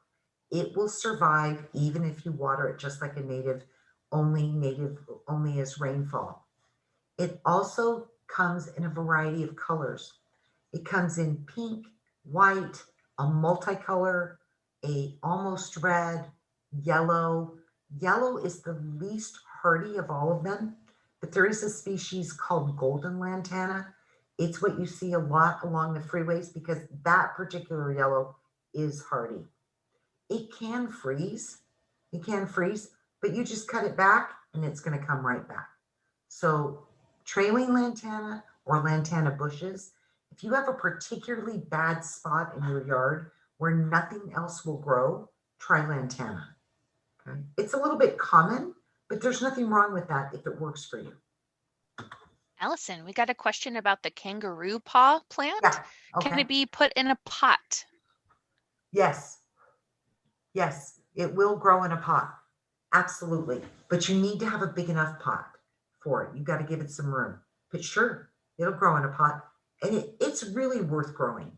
It will survive even if you water it just like a native only as rainfall. It also comes in a variety of colors. It comes in pink, white, a multicolor, a almost red, yellow. Yellow is the least hardy of all of them, but there is a species called golden lantana. It's what you see a lot along the freeways because that particular yellow is hardy. It can freeze, It can freeze, but you just cut it back and it's going to come right back. So trailing lantana or lantana bushes, if you have a particularly bad spot in your yard where nothing else will grow, try lantana. Okay? It's a little bit common, but there's nothing wrong with that if it works for you. Allison, we got a question about the kangaroo paw plant. Yeah. Can Okay. it be put in a pot? Yes. Yes, it will grow in a pot. Absolutely. But you need to have a big enough pot for it. You got to give it some room. But sure, it'll grow in a pot. And it's really worth growing.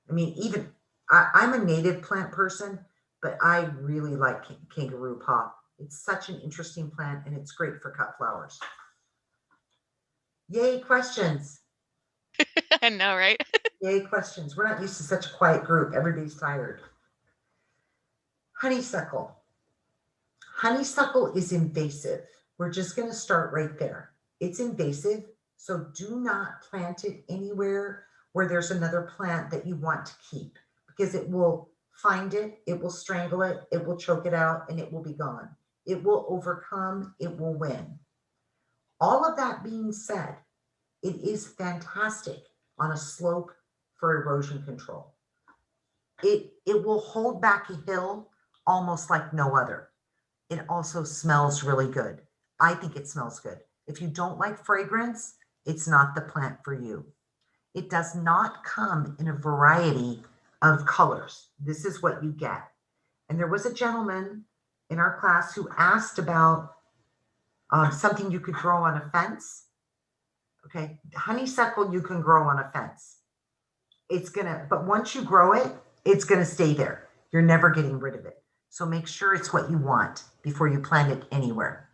I mean, even I'm a native plant person, but I really like kangaroo paw. It's such an interesting plant and it's great for cut flowers. Yay, questions. I know, right? Yay, questions. We're not used to such a quiet group. Everybody's tired. Honeysuckle. Honeysuckle is invasive. We're just going to start right there. It's invasive, so do not plant it anywhere where there's another plant that you want to keep because it will find it, it will strangle it, it will choke it out, and it will be gone. It will overcome, it will win. All of that being said, it is fantastic on a slope for erosion control. It will hold back a hill almost like no other. It also smells really good. I think it smells good. If you don't like fragrance, it's not the plant for you. It does not come in a variety of colors. This is what you get. And there was a gentleman in our class who asked about something you could grow on a fence. Okay, honeysuckle you can grow on a fence. But once you grow it, it's gonna stay there. You're never getting rid of it. So make sure it's what you want before you plant it anywhere.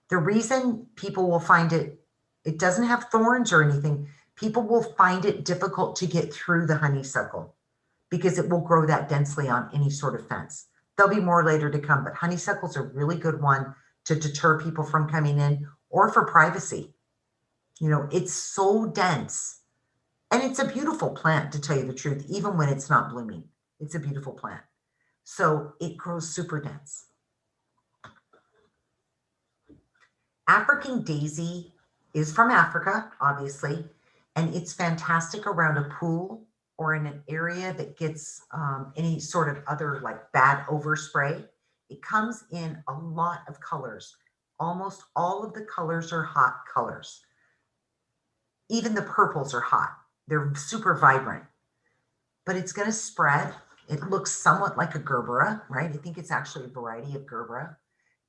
The reason people will find it doesn't have thorns or anything. People will find it difficult to get through the honeysuckle because it will grow that densely on any sort of fence. There'll be more later to come, but honeysuckle's a really good one to deter people from coming in or for privacy. You know, it's so dense and it's a beautiful plant, to tell you the truth, even when it's not blooming. It's a beautiful plant. So it grows super dense. African daisy is from Africa, obviously, and it's fantastic around a pool or in an area that gets any sort of other like bad overspray. It comes in a lot of colors. Almost all of the colors are hot colors. Even the purples are hot. They're super vibrant, but it's going to spread. It looks somewhat like a gerbera, right? I think it's actually a variety of gerbera.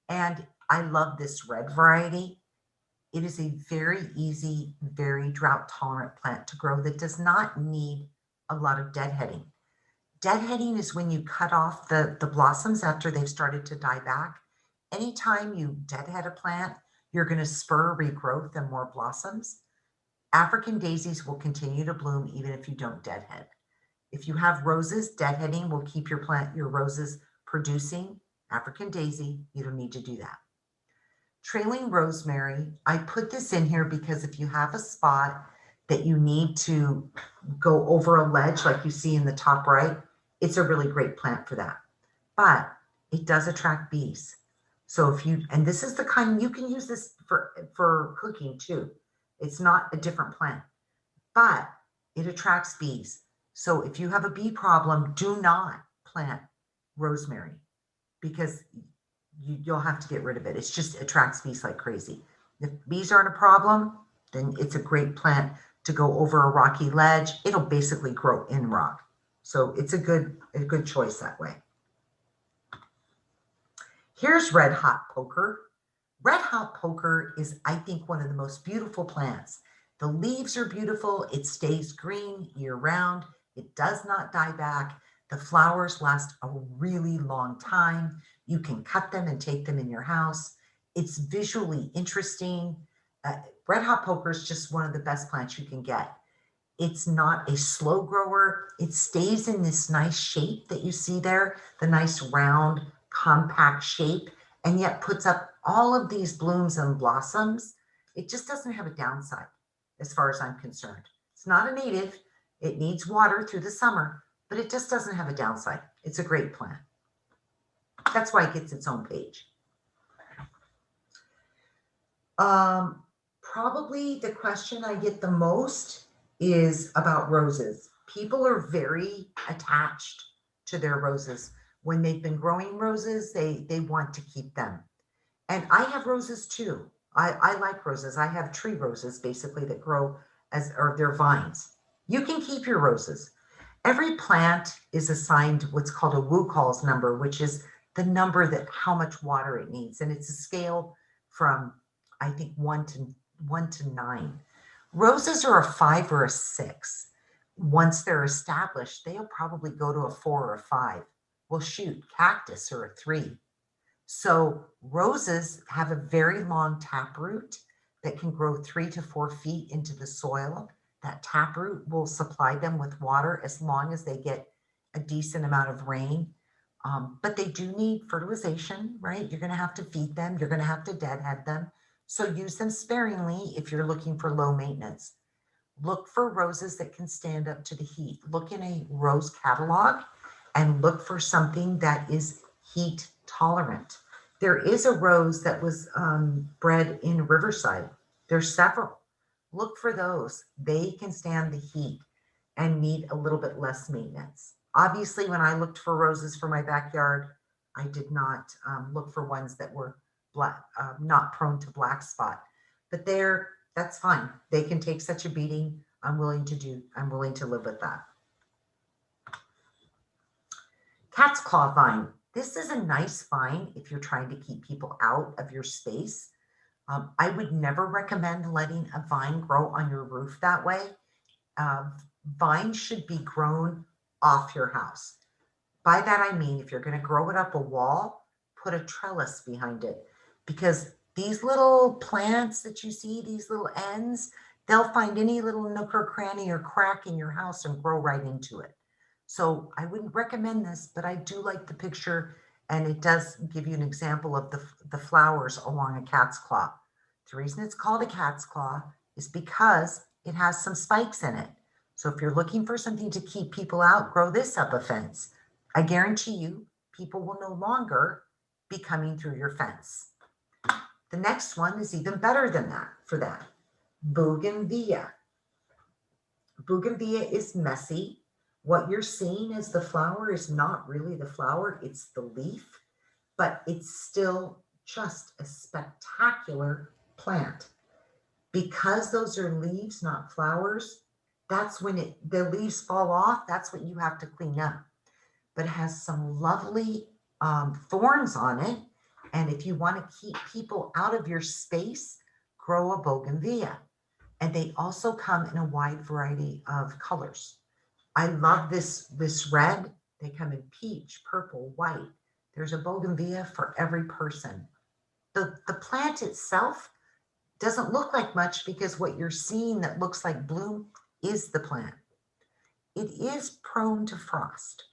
And I love this red variety. It is a very easy, very drought tolerant plant to grow that does not need a lot of deadheading. Deadheading is when you cut off the blossoms after they've started to die back. Anytime you deadhead a plant, you're going to spur regrowth and more blossoms. African daisies will continue to bloom even if you don't deadhead. If you have roses, deadheading will keep your roses producing. African daisy, you don't need to do that. Trailing rosemary, I put this in here because if you have a spot that you need to go over a ledge like you see in the top right, it's a really great plant for that. But it does attract bees. So and this is the kind, you can use this for cooking too. It's not a different plant, but it attracts bees. So if you have a bee problem, do not plant rosemary because you'll have to get rid of it. It just attracts bees like crazy. If bees aren't a problem, then it's a great plant to go over a rocky ledge. It'll basically grow in rock. So it's a good choice that way. Here's red hot poker. Red hot poker is, I think, one of the most beautiful plants. The leaves are beautiful. It stays green year round. It does not die back. The flowers last a really long time. You can cut them and take them in your house. It's visually interesting. Red hot poker is just one of the best plants you can get. It's not a slow grower. It stays in this nice shape that you see there, the nice round, compact shape, and yet puts up all of these blooms and blossoms. It just doesn't have a downside as far as I'm concerned. It's not a native. It needs water through the summer, but it just doesn't have a downside. It's a great plant. That's why it gets its own page. Probably the question I get the most is about roses. People are very attached to their roses. When they've been growing roses, they want to keep them. And I have roses too. I like roses. I have tree roses basically that grow as, or they're vines. You can keep your roses. Every plant is assigned what's called a Wucal's number, which is the number that how much water it needs. And it's a scale from, I think, one to nine. Roses are a 5 or a 6. Once they're established, they'll probably go to a 4 or a 5. Well, shoot, cactus are a 3. So roses have a very long taproot that can grow 3 to 4 feet into the soil. That taproot will supply them with water as long as they get a decent amount of rain. But they do need fertilization, right? You're going to have to feed them. You're going to have to deadhead them. So use them sparingly if you're looking for low maintenance. Look for roses that can stand up to the heat. Look in a rose catalog and look for something that is heat tolerant. There is a rose that was bred in Riverside. There's several. Look for those. They can stand the heat and need a little bit less maintenance. Obviously, when I looked for roses for my backyard, I did not look for ones that were black, not prone to black spot. But that's fine. They can take such a beating. I'm willing to live with that. Cat's claw vine. This is a nice vine if you're trying to keep people out of your space. I would never recommend letting a vine grow on your roof that way. Vines should be grown off your house. By that I mean, if you're going to grow it up a wall, put a trellis behind it, because these little plants that you see, these little ends, they'll find any little nook or cranny or crack in your house and grow right into it. So I wouldn't recommend this, but I do like the picture, and it does give you an example of the flowers along a cat's claw. The reason it's called a cat's claw is because it has some spikes in it. So if you're looking for something to keep people out, grow this up a fence. I guarantee you, people will no longer be coming through your fence. The next one is even better than that for that. Bougainvillea. Bougainvillea is messy. What you're seeing as the flower is not really the flower, it's the leaf, but it's still just a spectacular plant. Because those are leaves, not flowers, that's when the leaves fall off, that's what you have to clean up. But it has some lovely thorns on it. And if you want to keep people out of your space, grow a bougainvillea. And they also come in a wide variety of colors. I love this red. They come in peach, purple, white. There's a bougainvillea for every person. The plant itself doesn't look like much because what you're seeing that looks like bloom is the plant. It is prone to frost.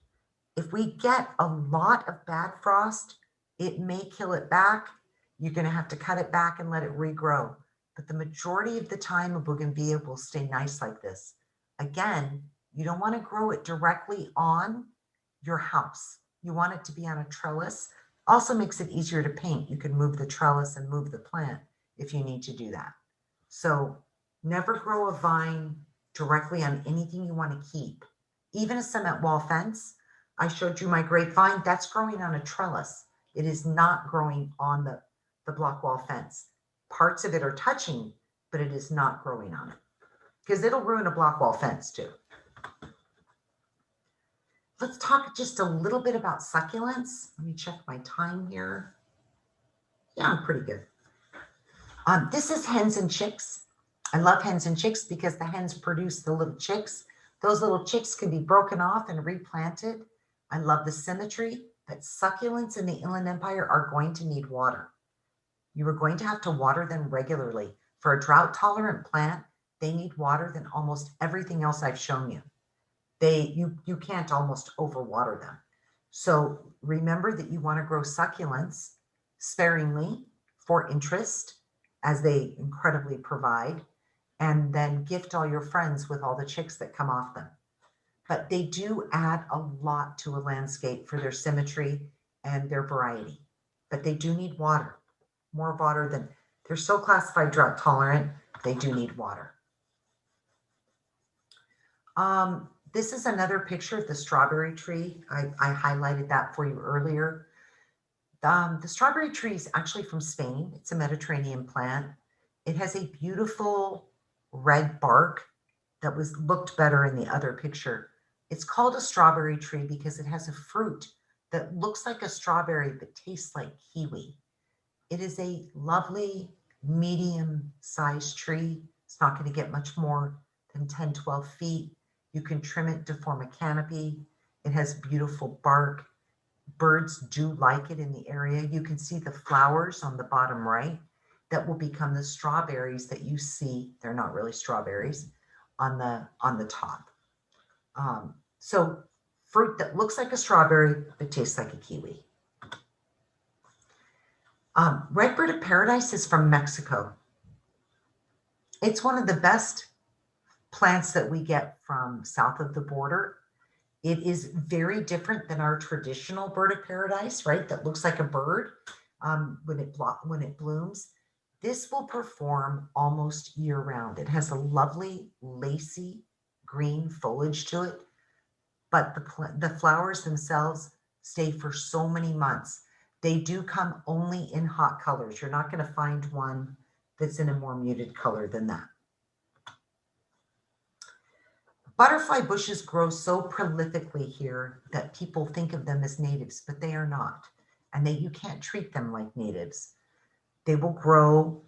If we get a lot of bad frost, it may kill it back. You're going to have to cut it back and let it regrow. But the majority of the time, a bougainvillea will stay nice like this. Again, you don't want to grow it directly on your house. You want it to be on a trellis. Also makes it easier to paint. You can move the trellis and move the plant if you need to do that. So never grow a vine directly on anything you want to keep. Even a cement wall fence. I showed you my grapevine. That's growing on a trellis. It is not growing on the block wall fence. Parts of it are touching, but it is not growing on it because it'll ruin a block wall fence too. Let's talk just a little bit about succulents. Let me check my time here. Yeah, I'm pretty good. This is hens and chicks. I love hens and chicks because the hens produce the little chicks. Those little chicks can be broken off and replanted. I love the symmetry, but succulents in the Inland Empire are going to need water. You are going to have to water them regularly. For a drought-tolerant plant, they need water than almost everything else I've shown you. You can't almost overwater them. So remember that you want to grow succulents sparingly for interest, as they incredibly provide, and then gift all your friends with all the chicks that come off them. But they do add a lot to a landscape for their symmetry and their variety, but they do need water, more water than, they're so classified drought tolerant, they do need water. This is another picture of the strawberry tree. I highlighted that for you earlier. The strawberry tree is actually from Spain. It's a Mediterranean plant. It has a beautiful red bark that looked better in the other picture. It's called a strawberry tree because it has a fruit that looks like a strawberry but tastes like kiwi. It is a lovely medium-sized tree. It's not going to get much more than 10, 12 feet. You can trim it to form a canopy. It has beautiful bark. Birds do like it in the area. You can see the flowers on the bottom right that will become the strawberries that you see. They're not really strawberries on the top. So fruit that looks like a strawberry but tastes like a kiwi. Red bird of paradise is from Mexico. It's one of the best plants that we get from south of the border. It is very different than our traditional bird of paradise, right? That looks like a bird when it blooms. This will perform almost year round. It has a lovely lacy green foliage to it, but the flowers themselves stay for so many months. They do come only in hot colors. You're not going to find one that's in a more muted color than that. Butterfly bushes grow so prolifically here that people think of them as natives, but they are not. And you can't treat them like natives. They will grow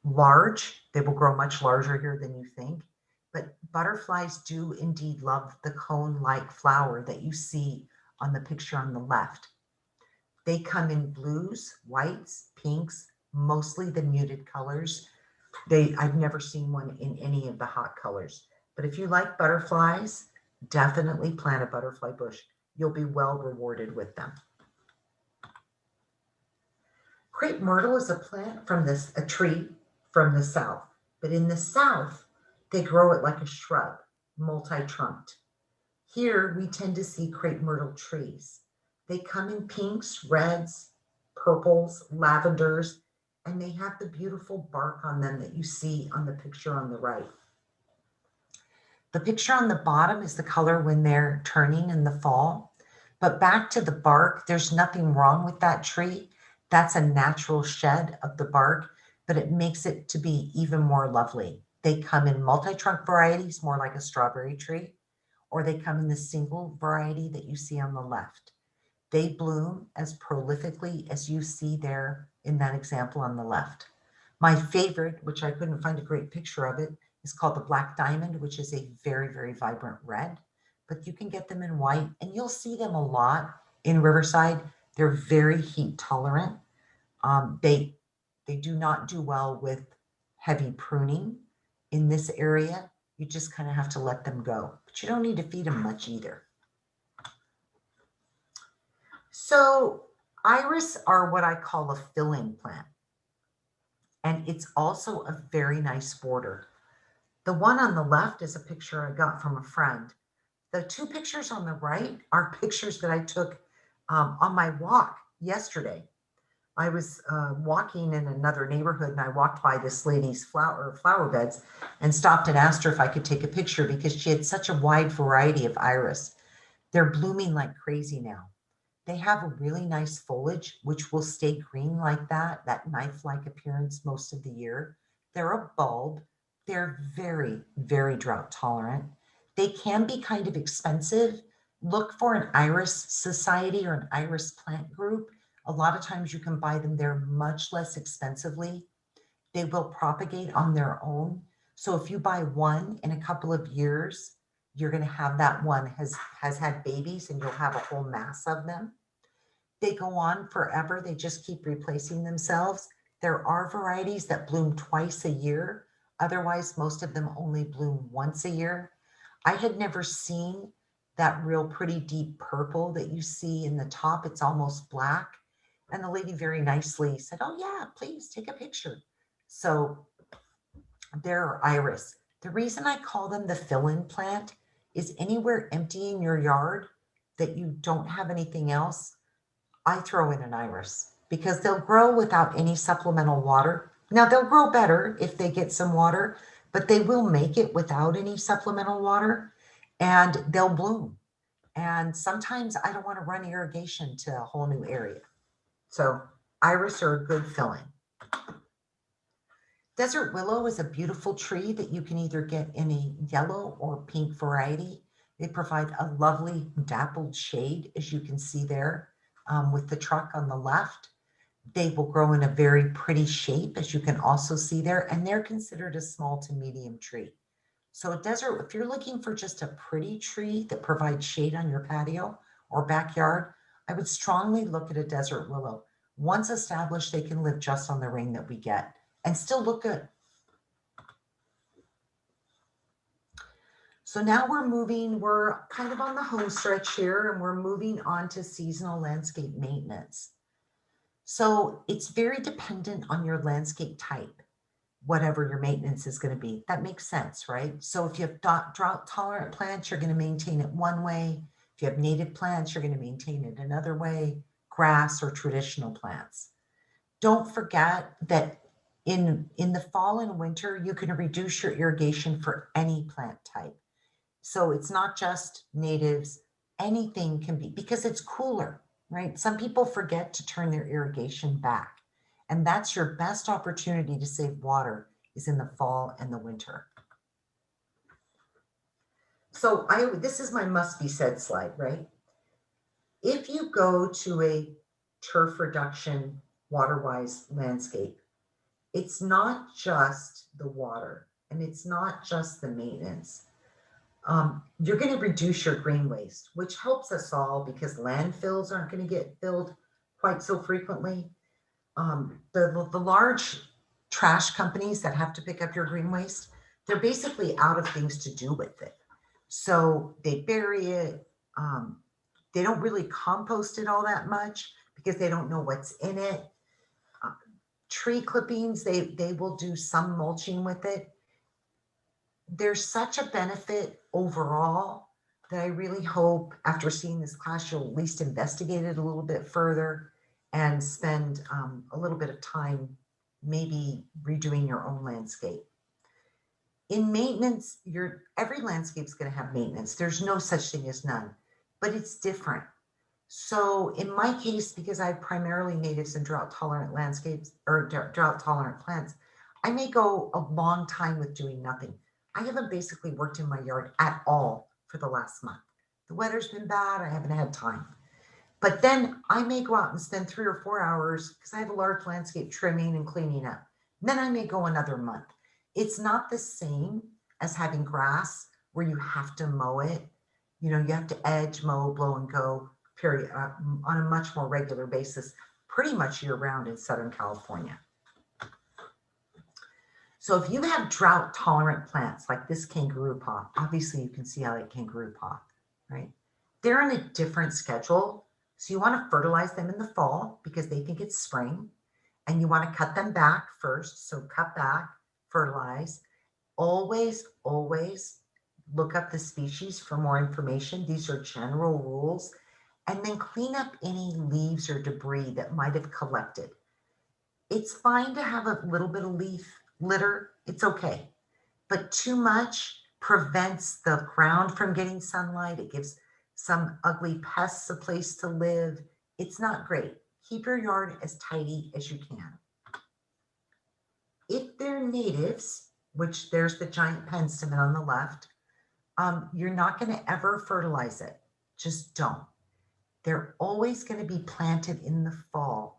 large. They will grow much larger here than you think. But butterflies do indeed love the cone-like flower that you see on the picture on the left. They come in blues, whites, pinks, mostly the muted colors. I've never seen one in any of the hot colors. But if you like butterflies, definitely plant a butterfly bush. You'll be well rewarded with them. Crepe myrtle is a plant a tree from the south. But in the south, they grow it like a shrub, multi-trunked. Here, we tend to see crepe myrtle trees. They come in pinks, reds, purples, lavenders, and they have the beautiful bark on them that you see on the picture on the right. The picture on the bottom is the color when they're turning in the fall. But back to the bark, there's nothing wrong with that tree. That's a natural shed of the bark, but it makes it to be even more lovely. They come in multi-trunk varieties, more like a strawberry tree, or they come in the single variety that you see on the left. They bloom as prolifically as you see there in that example on the left. My favorite, which I couldn't find a great picture of it, is called the Black Diamond, which is a very, very vibrant red. But you can get them in white, and you'll see them a lot in Riverside. They're very heat tolerant. They do not do well with heavy pruning in this area. You just kind of have to let them go. But you don't need to feed them much either. So iris are what I call a filling plant. And it's also a very nice border. The one on the left is a picture I got from a friend. The two pictures on the right are pictures that I took on my walk yesterday. I was walking in another neighborhood and I walked by this lady's flower beds and stopped and asked her if I could take a picture because she had such a wide variety of iris. They're blooming like crazy now. They have a really nice foliage, which will stay green like that knife-like appearance most of the year. They're a bulb. They're very, very drought tolerant. They can be kind of expensive. Look for an iris society or an iris plant group. A lot of times you can buy them there much less expensively. They will propagate on their own. So if you buy one in a couple of years, you're going to have that one has had babies and you'll have a whole mass of them. They go on forever. They just keep replacing themselves. There are varieties that bloom twice a year. Otherwise, most of them only bloom once a year. I had never seen that real pretty deep purple that you see in the top. It's almost black. And the lady very nicely said, "Oh yeah, please take a picture." So they're iris. The reason I call them the fill-in plant is anywhere empty in your yard that you don't have anything else, I throw in an iris because they'll grow without any supplemental water. Now they'll grow better if they get some water, but they will make it without any supplemental water and they'll bloom. And sometimes I don't want to run irrigation to a whole new area. So iris are a good fill-in. Desert willow is a beautiful tree that you can either get in a yellow or pink variety. They provide a lovely dappled shade, as you can see there with the truck on the left. They will grow in a very pretty shape, as you can also see there, and they're considered a small to medium tree. So a desert, if you're looking for just a pretty tree that provides shade on your patio or backyard, I would strongly look at a desert willow. Once established, they can live just on the rain that we get and still look good. So now we're kind of on the home stretch here, and we're moving on to seasonal landscape maintenance. So it's very dependent on your landscape type, whatever your maintenance is going to be. That makes sense, right? So if you have drought tolerant plants, you're going to maintain it one way. If you have native plants, you're going to maintain it another way, grass or traditional plants. Don't forget that in the fall and winter, you can reduce your irrigation for any plant type. So it's not just natives, anything can be, because it's cooler, right? Some people forget to turn their irrigation back. And that's your best opportunity to save water is in the fall and the winter. So this is my must be said slide, right? If you go to a turf reduction water-wise landscape, it's not just the water and it's not just the maintenance. You're going to reduce your green waste, which helps us all because landfills aren't going to get filled quite so frequently. The large trash companies that have to pick up your green waste, they're basically out of things to do with it. So they bury it. They don't really compost it all that much because they don't know what's in it. Tree clippings, they will do some mulching with it. There's such a benefit overall that I really hope after seeing this class, you'll at least investigate it a little bit further and spend a little bit of time maybe redoing your own landscape. In maintenance, every landscape is going to have maintenance. There's no such thing as none, but it's different. So in my case, because I have primarily natives and drought tolerant landscapes or drought tolerant plants, I may go a long time with doing nothing. I haven't basically worked in my yard at all for the last month. The weather's been bad. I haven't had time. But then I may go out and spend 3 or 4 hours because I have a large landscape trimming and cleaning up. And then I may go another month. It's not the same as having grass where you have to mow it. You have to edge, mow, blow, and go, period, on a much more regular basis, pretty much year round in Southern California. So if you have drought tolerant plants like this kangaroo paw, obviously you can see I like kangaroo paw, right? They're on a different schedule. So you want to fertilize them in the fall because they think it's spring, and you want to cut them back first. So cut back, fertilize. Always, always look up the species for more information. These are general rules. And then clean up any leaves or debris that might have collected. It's fine to have a little bit of leaf litter. It's okay. But too much prevents the ground from getting sunlight. It gives some ugly pests a place to live. It's not great. Keep your yard as tidy as you can. If they're natives, which there's the giant penstemon on the left, you're not going to ever fertilize it. Just don't. They're always going to be planted in the fall.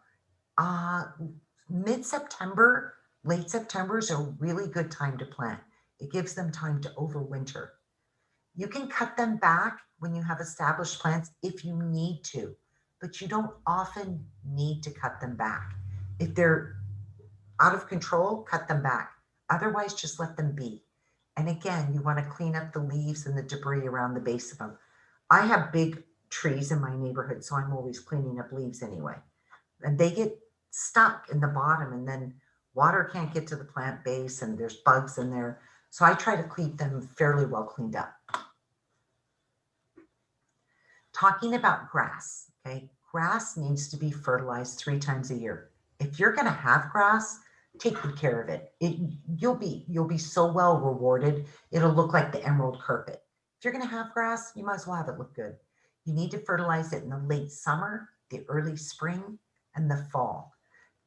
Mid-September, late September is a really good time to plant. It gives them time to overwinter. You can cut them back when you have established plants if you need to, but you don't often need to cut them back. If they're out of control, cut them back. Otherwise, just let them be. And again, you want to clean up the leaves and the debris around the base of them. I have big trees in my neighborhood, so I'm always cleaning up leaves anyway. And they get stuck in the bottom, and then water can't get to the plant base, and there's bugs in there. So I try to keep them fairly well cleaned up. Talking about grass, okay? grass needs to be fertilized 3 times a year. If you're going to have grass, take good care of it. You'll be so well rewarded. It'll look like the emerald carpet. If you're going to have grass, you might as well have it look good. You need to fertilize it in the late summer, the early spring, and the fall.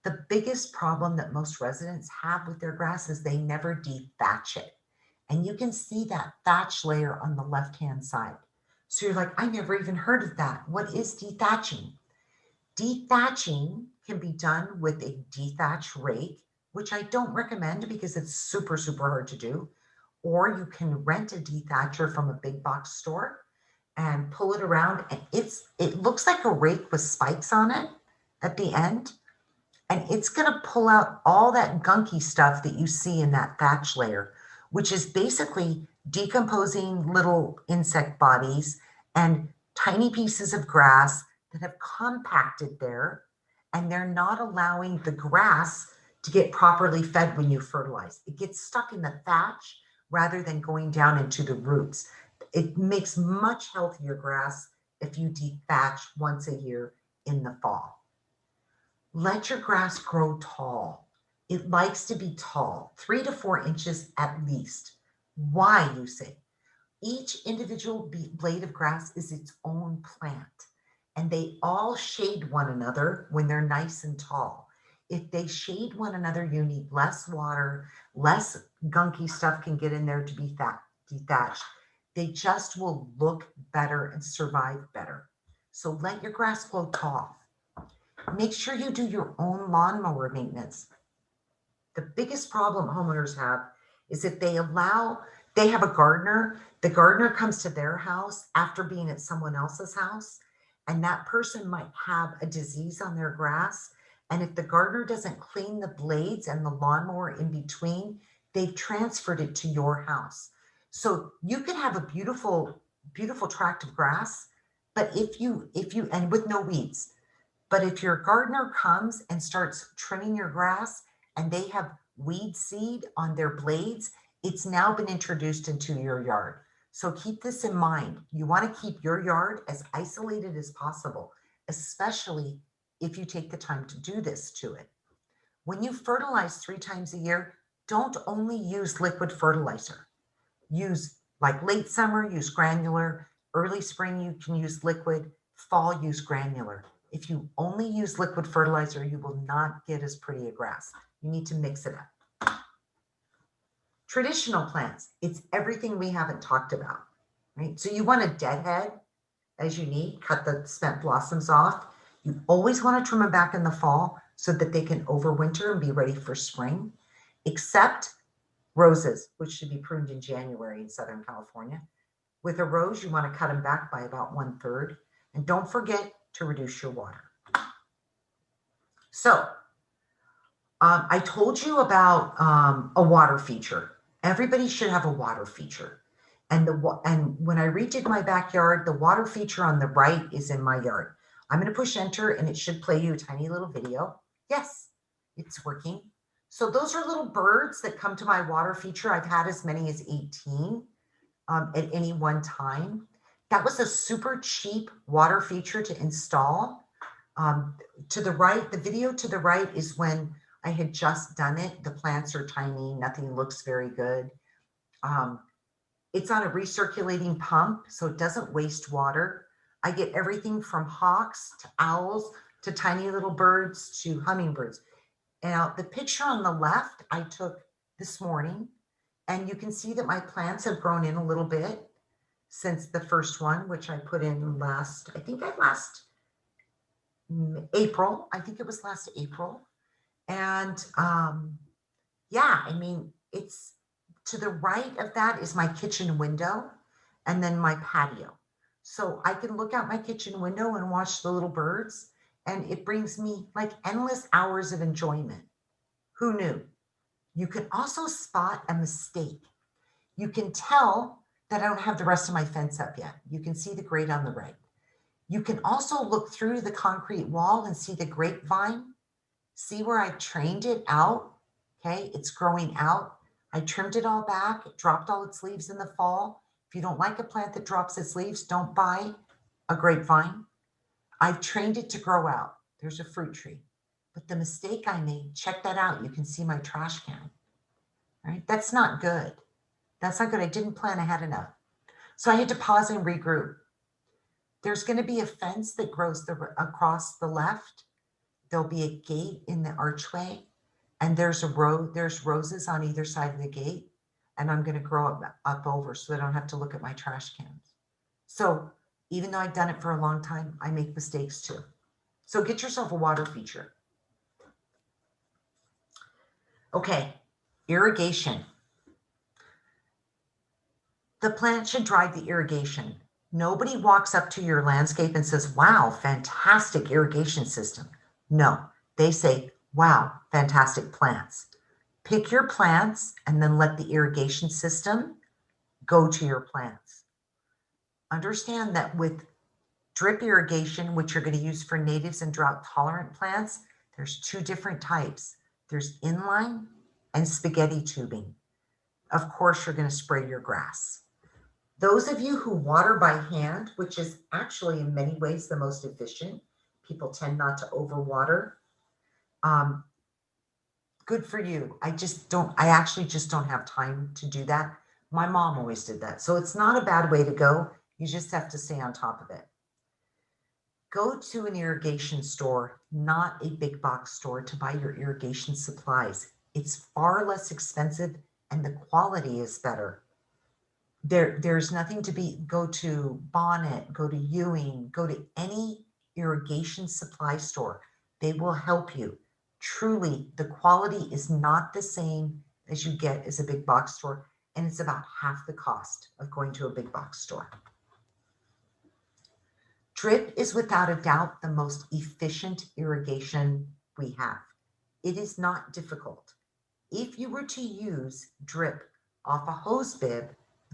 The biggest problem that most residents have with their grass is they never dethatch it. And you can see that thatch layer on the left-hand side. So you're like, I never even heard of that. What is dethatching? Dethatching can be done with a dethatch rake, which I don't recommend because it's super, super hard to do. Or you can rent a dethatcher from a big box store and pull it around. And it looks like a rake with spikes on it at the end. And it's going to pull out all that gunky stuff that you see in that thatch layer, which is basically decomposing little insect bodies and tiny pieces of grass that have compacted there, and they're not allowing the grass to get properly fed when you fertilize. It gets stuck in the thatch rather than going down into the roots. It makes much healthier grass if you dethatch once a year in the fall. Let your grass grow tall. It likes to be tall, 3 to 4 inches at least. Why, you say? Each individual blade of grass is its own plant, and they all shade one another when they're nice and tall. If they shade one another, you need less water, less gunky stuff can get in there to be dethatched. They just will look better and survive better. So let your grass grow tall. Make sure you do your own lawnmower maintenance. The biggest problem homeowners have is if they have a gardener, the gardener comes to their house after being at someone else's house, and that person might have a disease on their grass. And if the gardener doesn't clean the blades and the lawnmower in between, they've transferred it to your house. So you can have a beautiful, beautiful tract of grass, but and with no weeds. But if your gardener comes and starts trimming your grass and they have weed seed on their blades, it's now been introduced into your yard. So keep this in mind. You want to keep your yard as isolated as possible, especially if you take the time to do this to it. When you fertilize 3 times a year, don't only use liquid fertilizer. Use, like late summer, use granular. Early spring, you can use liquid. Fall, use granular. If you only use liquid fertilizer, you will not get as pretty a grass. You need to mix it up. Traditional plants, it's everything we haven't talked about, right? So you want a deadhead as you need, cut the spent blossoms off. You always want to trim them back in the fall so that they can overwinter and be ready for spring, except roses, which should be pruned in January in Southern California. With a rose, you want to cut them back by about 1/3. And don't forget to reduce your water. So I told you about a water feature. Everybody should have a water feature. And when I redid my backyard, the water feature on the right is in my yard. I'm going to push enter and it should play you a tiny little video. Yes, it's working. So those are little birds that come to my water feature. I've had as many as 18 at any one time. That was a super cheap water feature to install. To the right, the video to the right is when I had just done it. The plants are tiny, nothing looks very good. It's on a recirculating pump, so it doesn't waste water. I get everything from hawks to owls to tiny little birds to hummingbirds. Now, the picture on the left I took this morning, and you can see that my plants have grown in a little bit since the first one, which I put in last April. I think it was last April. And yeah, I mean, it's to the right of that is my kitchen window and then my patio. So I can look out my kitchen window and watch the little birds, and it brings me like endless hours of enjoyment. Who knew? You can also spot a mistake. You can tell that I don't have the rest of my fence up yet. You can see the grate on the right. You can also look through the concrete wall and see the grapevine. See where I trained it out? Okay, it's growing out. I trimmed it all back, it dropped all its leaves in the fall. If you don't like a plant that drops its leaves, don't buy a grapevine. I've trained it to grow out. There's a fruit tree. But the mistake I made, check that out. You can see my trash can, right? That's not good. That's not good. I didn't plan ahead enough. So I had to pause and regroup. There's going to be a fence that grows across the left. There'll be a gate in the archway, and there's roses on either side of the gate. And I'm going to grow up over so I don't have to look at my trash cans. So even though I've done it for a long time, I make mistakes too. So get yourself a water feature. Okay, irrigation. The plant should drive the irrigation. Nobody walks up to your landscape and says, wow, fantastic irrigation system. No, they say, wow, fantastic plants. Pick your plants and then let the irrigation system go to your plants. Understand that with drip irrigation, which you're going to use for natives and drought tolerant plants, there's two different types. There's inline and spaghetti tubing. Of course, you're going to spray your grass. Those of you who water by hand, which is actually in many ways the most efficient, people tend not to overwater. Good for you. I actually just don't have time to do that. My mom always did that. So it's not a bad way to go. You just have to stay on top of it. Go to an irrigation store, not a big box store, to buy your irrigation supplies. It's far less expensive and the quality is better. There's nothing to be, go to Bonnet, go to Ewing, go to any irrigation supply store. They will help you. Truly, the quality is not the same as you get as a big box store, and it's about half the cost of going to a big box store. Drip is without a doubt the most efficient irrigation we have. It is not difficult. If you were to use drip off a hose bib,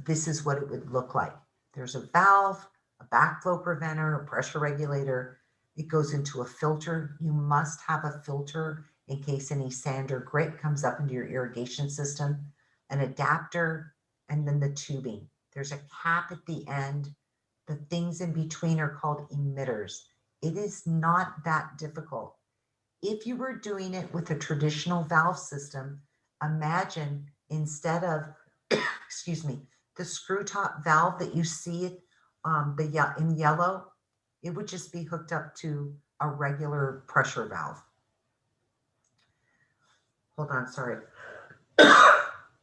this is what it would look like. There's a valve, a backflow preventer, a pressure regulator. It goes into a filter. You must have a filter in case any sand or grit comes up into your irrigation system, an adapter, and then the tubing. There's a cap at the end. The things in between are called emitters. It is not that difficult. If you were doing it with a traditional valve system, imagine instead of, excuse me, the screw top valve that you see in yellow, it would just be hooked up to a regular pressure valve. Hold on, sorry.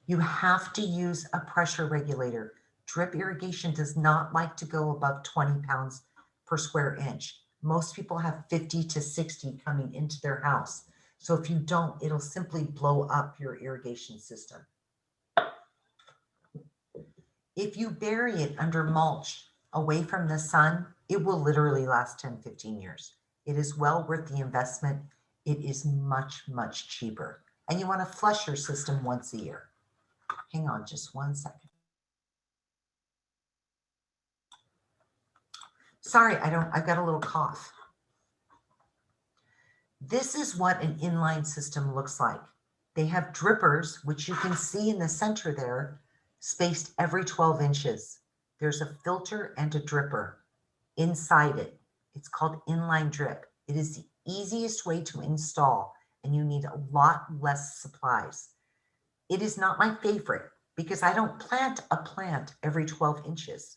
You have to use a pressure regulator. Drip irrigation does not like to go above 20 pounds per square inch. Most people have 50 to 60 coming into their house. So if you don't, it'll simply blow up your irrigation system. If you bury it under mulch away from the sun, it will literally last 10, 15 years. It is well worth the investment. It is much, much cheaper. And you want to flush your system once a year. Hang on just 1 second. Sorry, I've got a little cough. This is what an inline system looks like. They have drippers, which you can see in the center there, spaced every 12 inches. There's a filter and a dripper inside it. It's called inline drip. It is the easiest way to install, and you need a lot less supplies. It is not my favorite because I don't plant a plant every 12 inches,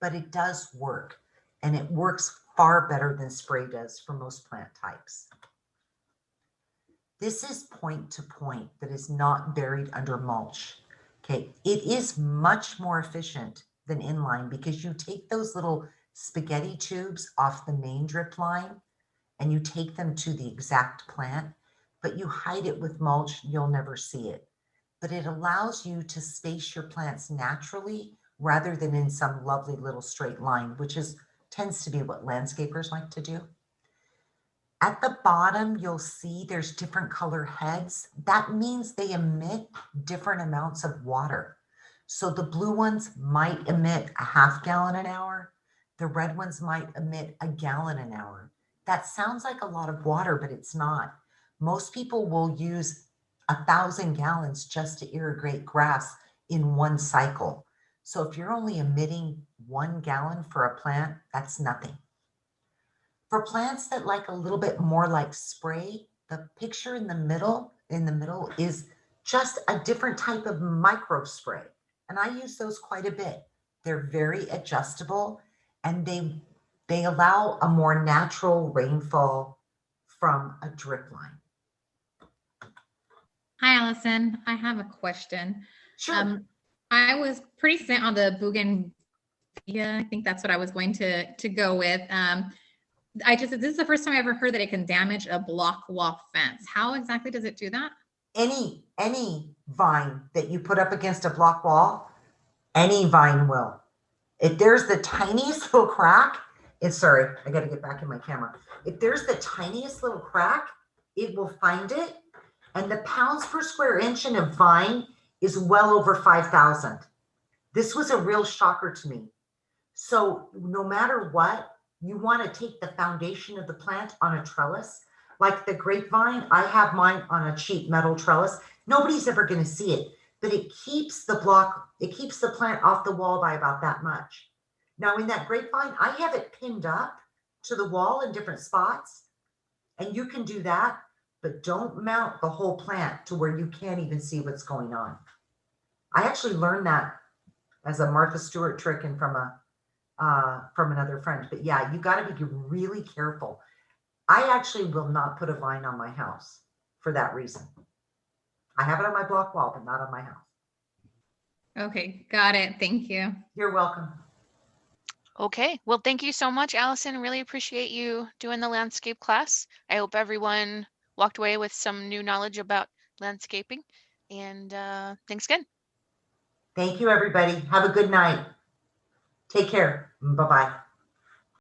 but it does work, and it works far better than spray does for most plant types. This is point to point that is not buried under mulch. Okay, it is much more efficient than inline because you take those little spaghetti tubes off the main drip line and you take them to the exact plant, but you hide it with mulch, you'll never see it. But it allows you to space your plants naturally rather than in some lovely little straight line, which tends to be what landscapers like to do. At the bottom, you'll see there's different color heads. That means they emit different amounts of water. So the blue ones might emit a half gallon an hour. The red ones might emit a gallon an hour. That sounds like a lot of water, but it's not. Most people will use 1,000 gallons just to irrigate grass in one cycle. So if you're only emitting 1 gallon for a plant, that's nothing. For plants that like a little bit more like spray, the picture in the middle is just a different type of micro spray. And I use those quite a bit. They're very adjustable and they allow a more natural rainfall from a drip line. Hi, Allison. I have a question. Sure. I was pretty set on the bougainvillea. I think that's what I was going to go with. This is the first time I ever heard that it can damage a block wall fence. How exactly does it do that? Any vine that you put up against a block wall, any vine will. If there's the tiniest little crack, sorry, I got to get back in my camera. If there's the tiniest little crack, it will find it. And the pounds per square inch in a vine is well over 5,000. This was a real shocker to me. So no matter what, you want to take the foundation of the plant on a trellis. Like the grapevine, I have mine on a cheap metal trellis. Nobody's ever going to see it, but it keeps the plant off the wall by about that much. Now in that grapevine, I have it pinned up to the wall in different spots, and you can do that, but don't mount the whole plant to where you can't even see what's going on. I actually learned that as a Martha Stewart trick and from another friend. But yeah, you got to be really careful. I actually will not put a vine on my house for that reason. I have it on my block wall, but not on my house. Okay, got it. Thank you. You're welcome. Okay, well, thank you so much, Allison. Really appreciate you doing the landscape class. I hope everyone walked away with some new knowledge about landscaping. And thanks again. Thank you, everybody. Have a good night. Take care. Bye-bye.